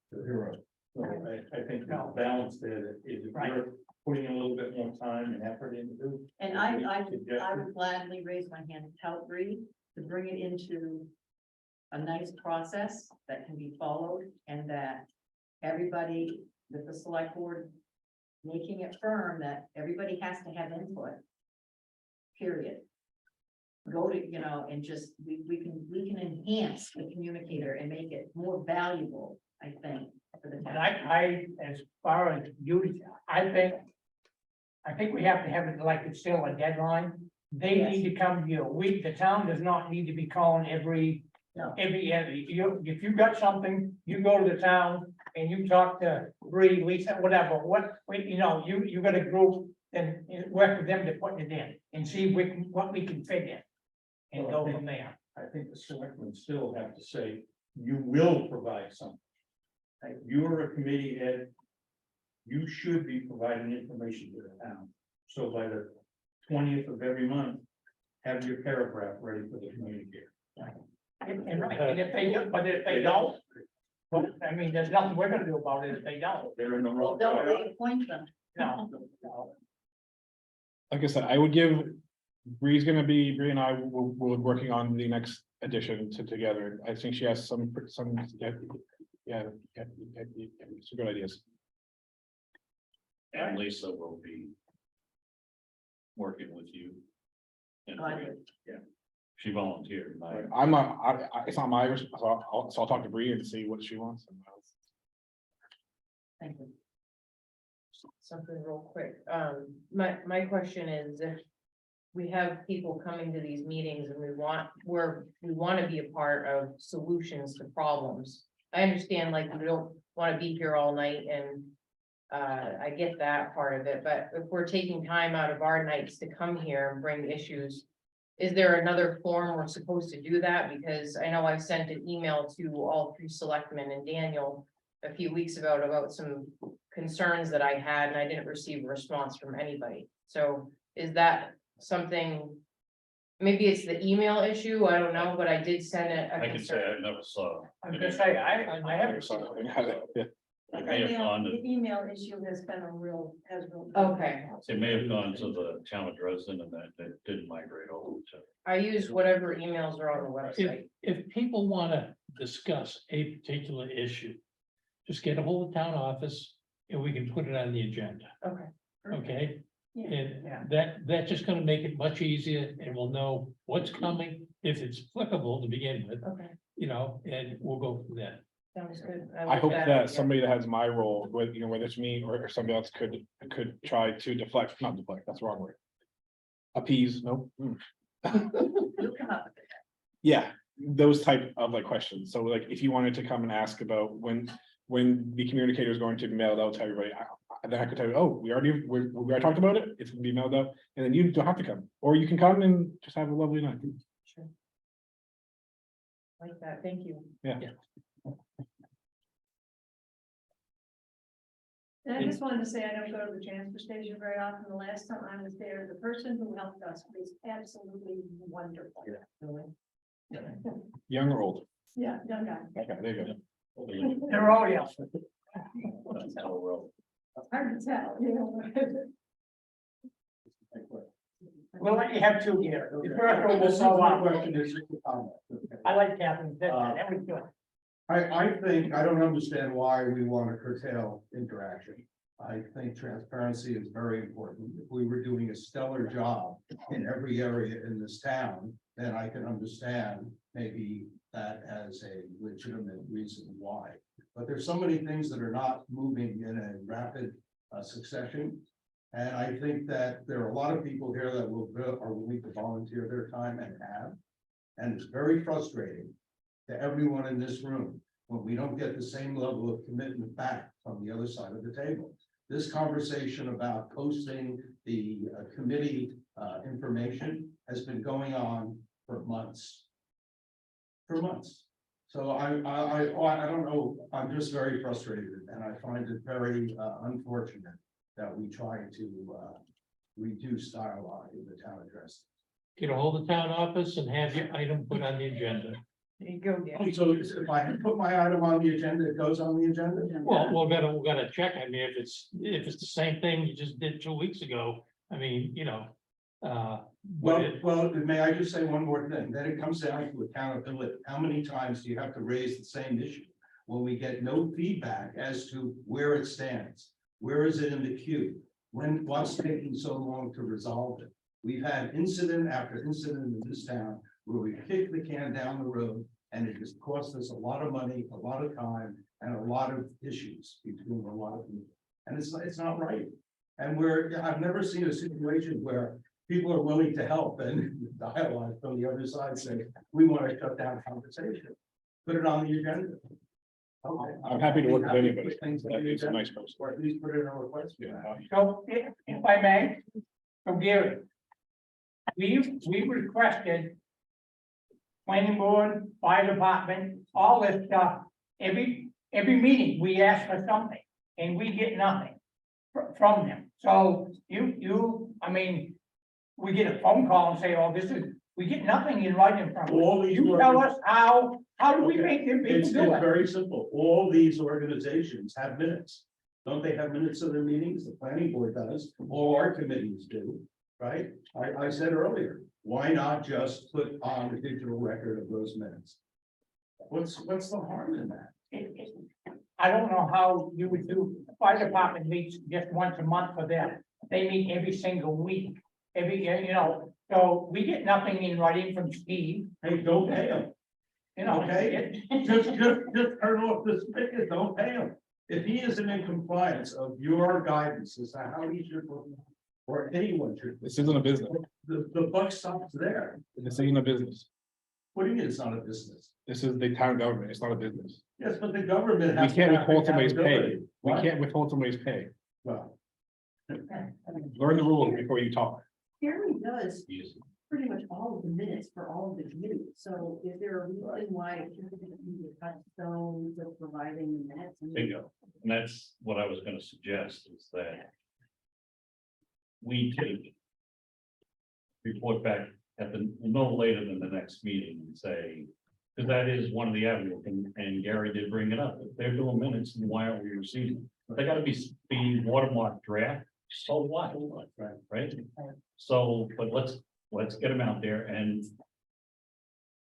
So I think the balance there that is Right. worth putting a little bit more time and effort into. And I would gladly raise my hand to help Bree to bring it into a nice process that can be followed, and that everybody, that the select board making it firm that everybody has to have input. Period. Go to, and just, we can enhance the communicator and make it more valuable, I think, for the And town. as far as you, I think we have to have it like it's still a deadline. They Yes. need to come to you. The town does not need to be calling every, No. if you got something, you go to the town and you talk to Bree, Lisa, whatever, you got a group and work with them to put it in and see what we can fit in. And go from there. I think the selectmen still have to say, you will provide something. Like, you're a committee head. You should be providing information to the town. So by the 20th of every month, have your paragraph ready for the communicator. And if they don't, but if they don't, well, I mean, there's nothing we're gonna do about it if they don't. They're in the Well, wrong. don't they appoint them? No. Like I said, I would give, Bree and I will be working on the next addition together. I think she has some, yeah, some good ideas. And Lisa will be working with you. And yeah, she volunteered. and I- I'm not, it's not my, so I'll talk to Bree and see what she wants. Thank you. Something real quick. My question is if we have people coming to these meetings and we want to be a part of solutions to problems. I understand like we don't want to be here all night and I get that part of it, but if we're taking time out of our nights to come here and bring issues, is there another form we're supposed to do that? Because I know I sent an email to all 3 selectmen and Daniel a few weeks ago about some concerns that I had, and I didn't receive a response from anybody. So is that something? Maybe it's the email issue, I don't know, but I did send it. I can say I never saw. I'm gonna say, I haven't. It may have gone to, The email issue has been has real. Okay. it may have gone to the town of Dresden and that didn't migrate over to. I use whatever emails are on the website. If people wanna discuss a particular issue, just get a hold of town office and we can put it on the agenda, Okay. okay? Yeah. And that's just gonna make it much easier and we'll know what's coming, if it's applicable to begin with, Okay, and we'll go from there. sounds good. I like hope idea. that somebody that has my role, whether it's me or somebody else could try to deflect, not deflect, that's the wrong word. Appease, no. You'll come up with it. Yeah, those type of like questions. So like, if you wanted to come and ask about when the communicator is going to be mailed out to everybody, then I could tell you, oh, we already talked about it, it's gonna be mailed out, and then you don't have to come, or you can come and just have a lovely night. Sure. Like that, thank you. Yeah. And I just wanted to say, I don't go to the transfer station very often. The last time I was there, the person who helped us was absolutely wonderful. Young or old? Yeah, young guy. Okay, there you go. They're all young. Hard to tell, you know. We'll let you have 2 here. The first one will solve our Question question. is a comment. I like Catherine, that was good. I think, I don't understand why we want to curtail interaction. I think transparency is very important. If we were doing a stellar job in every area in this town, then I can understand maybe that as a legitimate reason why. But there's so many things that are not moving in a rapid succession. And I think that there are a lot of people here that are willing to volunteer their time and have. And it's very frustrating to everyone in this room when we don't get the same level of commitment back from the other side of the table. This conversation about posting the committee information has been going on for months. For months. So I don't know, I'm just very frustrated and I find it very unfortunate that we try to reduce dialogue in the town address. Get a hold of town office and have your item put on the agenda. There you go, Dan. So if I put my item on the agenda, it goes on the agenda? Well, we gotta check. I mean, if it's the same thing you just did 2 weeks ago, I mean, Well, may I just say one more thing? Then it comes down to accountability. How many times do you have to raise the same issue when we get no feedback as to where it stands? Where is it in the queue? What's taking so long to resolve it? We've had incident after incident in this town where we kick the can down the road and it just cost us a lot of money, a lot of time, and a lot of issues between a lot of people. And it's not right. And I've never seen a situation where people are willing to help and dialogue from the other side saying, we want to shut down conversation. Put it on the agenda. Okay. I'm happy to work with Happy to anybody. put things on the It's a agenda, nice person. or at least put it in a request. Yeah. So if I may, from Gary. We requested. Planning board, fire department, all this stuff, every meeting, we ask for something, and we get nothing. From them, so I mean. We get a phone call and say, oh, we get nothing in writing from All them. these You tell us how do we make them people It's do it? very simple. All these organizations have minutes. Don't they have minutes of their meetings? The planning board does, all our committees do, right? I said earlier, why not just put on a digital record of those minutes? What's the harm in that? I don't know how you would do, the fire department meets just once a month for them, they meet every single week. So we get nothing in writing from Steve, Hey, don't pay them. Okay. Just turn off the spigot, don't pay him. If he isn't in compliance of your guidance as to how he should, or anyone should, This isn't a business. the buck stops there. This ain't a business. What do you mean it's not a business? This is the town government. It's not a business. Yes, but the government We has. can't to have withhold somebody's pay. accountability. We What? can't withhold somebody's pay. Well, Learn the rules before you talk. Gary does pretty much all of the minutes for all of the committees, so is there a reason why it shouldn't be the touchstones of providing the minutes? Bingo. And that's what I was gonna suggest is that we take report back at the, no later than the next meeting and say, because that is one of the avenues, and Gary did bring it up. If they're doing minutes, then why aren't we receiving? They gotta be watermarked draft, so what? Right? So, but let's get them out there, and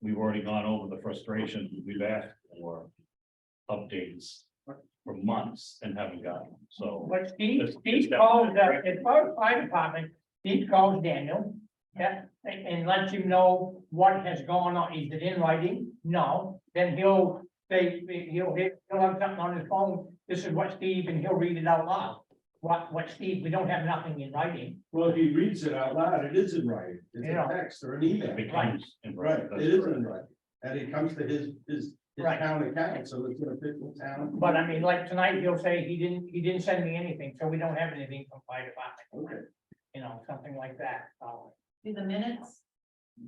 we've already gone over the frustration. We've asked for updates for months and haven't gotten them. So But Steve It's calls, definitely- as far as fire department, Steve calls Daniel. Yeah, and lets you know what has gone on, is it in writing? No, then he'll say, he'll have something on his phone, this is what Steve, and he'll read it out loud. What Steve, we don't have nothing in writing. well, if he reads it out loud, it is in writing. It's Yeah. a text or an email. it becomes. in Right, writing. That's it is correct. in writing. And it comes to his Right. town account, so it's an official town. But I mean, like tonight, he'll say he didn't send me anything, so we don't have anything from fire department, Okay. Something like that, so. Do the minutes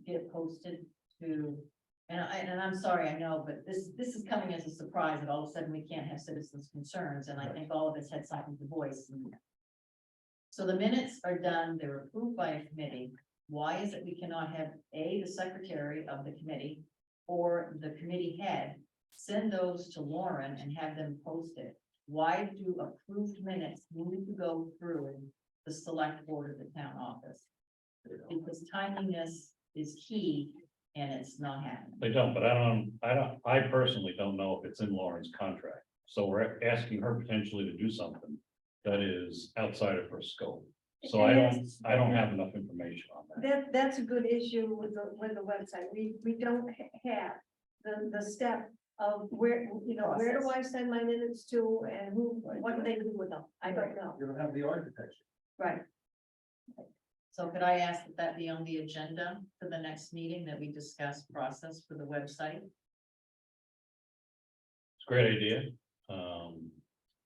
get posted to, and I'm sorry, I know, but this is coming as a surprise that all of a sudden we can't have citizens' concerns, and I think all of us had something to voice. So the minutes are done, they're approved by a committee. Why is it we cannot have the secretary of the committee or the committee head send those to Lauren and have them posted? Why do approved minutes need to go through the select board of the town office? Because timeliness is key and it's not happening. They don't, but I personally don't know if it's in Lauren's contract. So we're asking her potentially to do something that is outside of her scope. So I don't have enough information on that. That's a good issue with the website. We don't have the step of where, where do I send my minutes to and what do they do with them? I don't know. You don't have the architecture. Right. So could I ask that be on the agenda for the next meeting, that we discuss process for the website? It's a great idea.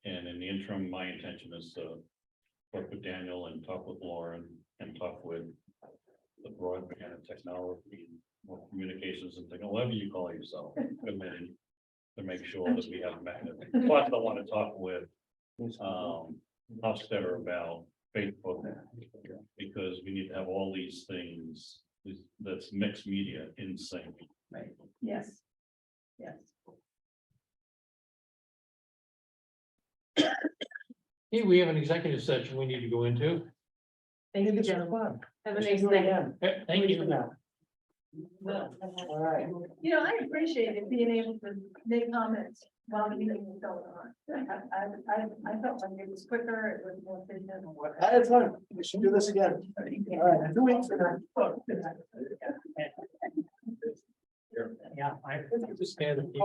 And in the interim, my intention is to work with Daniel and talk with Lauren and talk with the broadband and technology, or communications and technology, whatever you call yourself, committee, to make sure that we have a mechanism. Plus, I want to talk with Hofstadter about Facebook, because we need to have all these things that's mixed media in sync. Right. Yes. Yes. Hey, we have an executive session we need to go into. Thank you, gentlemen. Have a nice night. Thank you. All right. I appreciated being able to make comments while the meeting was going on. I felt like it was quicker, it was more efficient. That's fun. We should do this again. All right, 2 weeks from now. Yeah, I. Just stand and keep-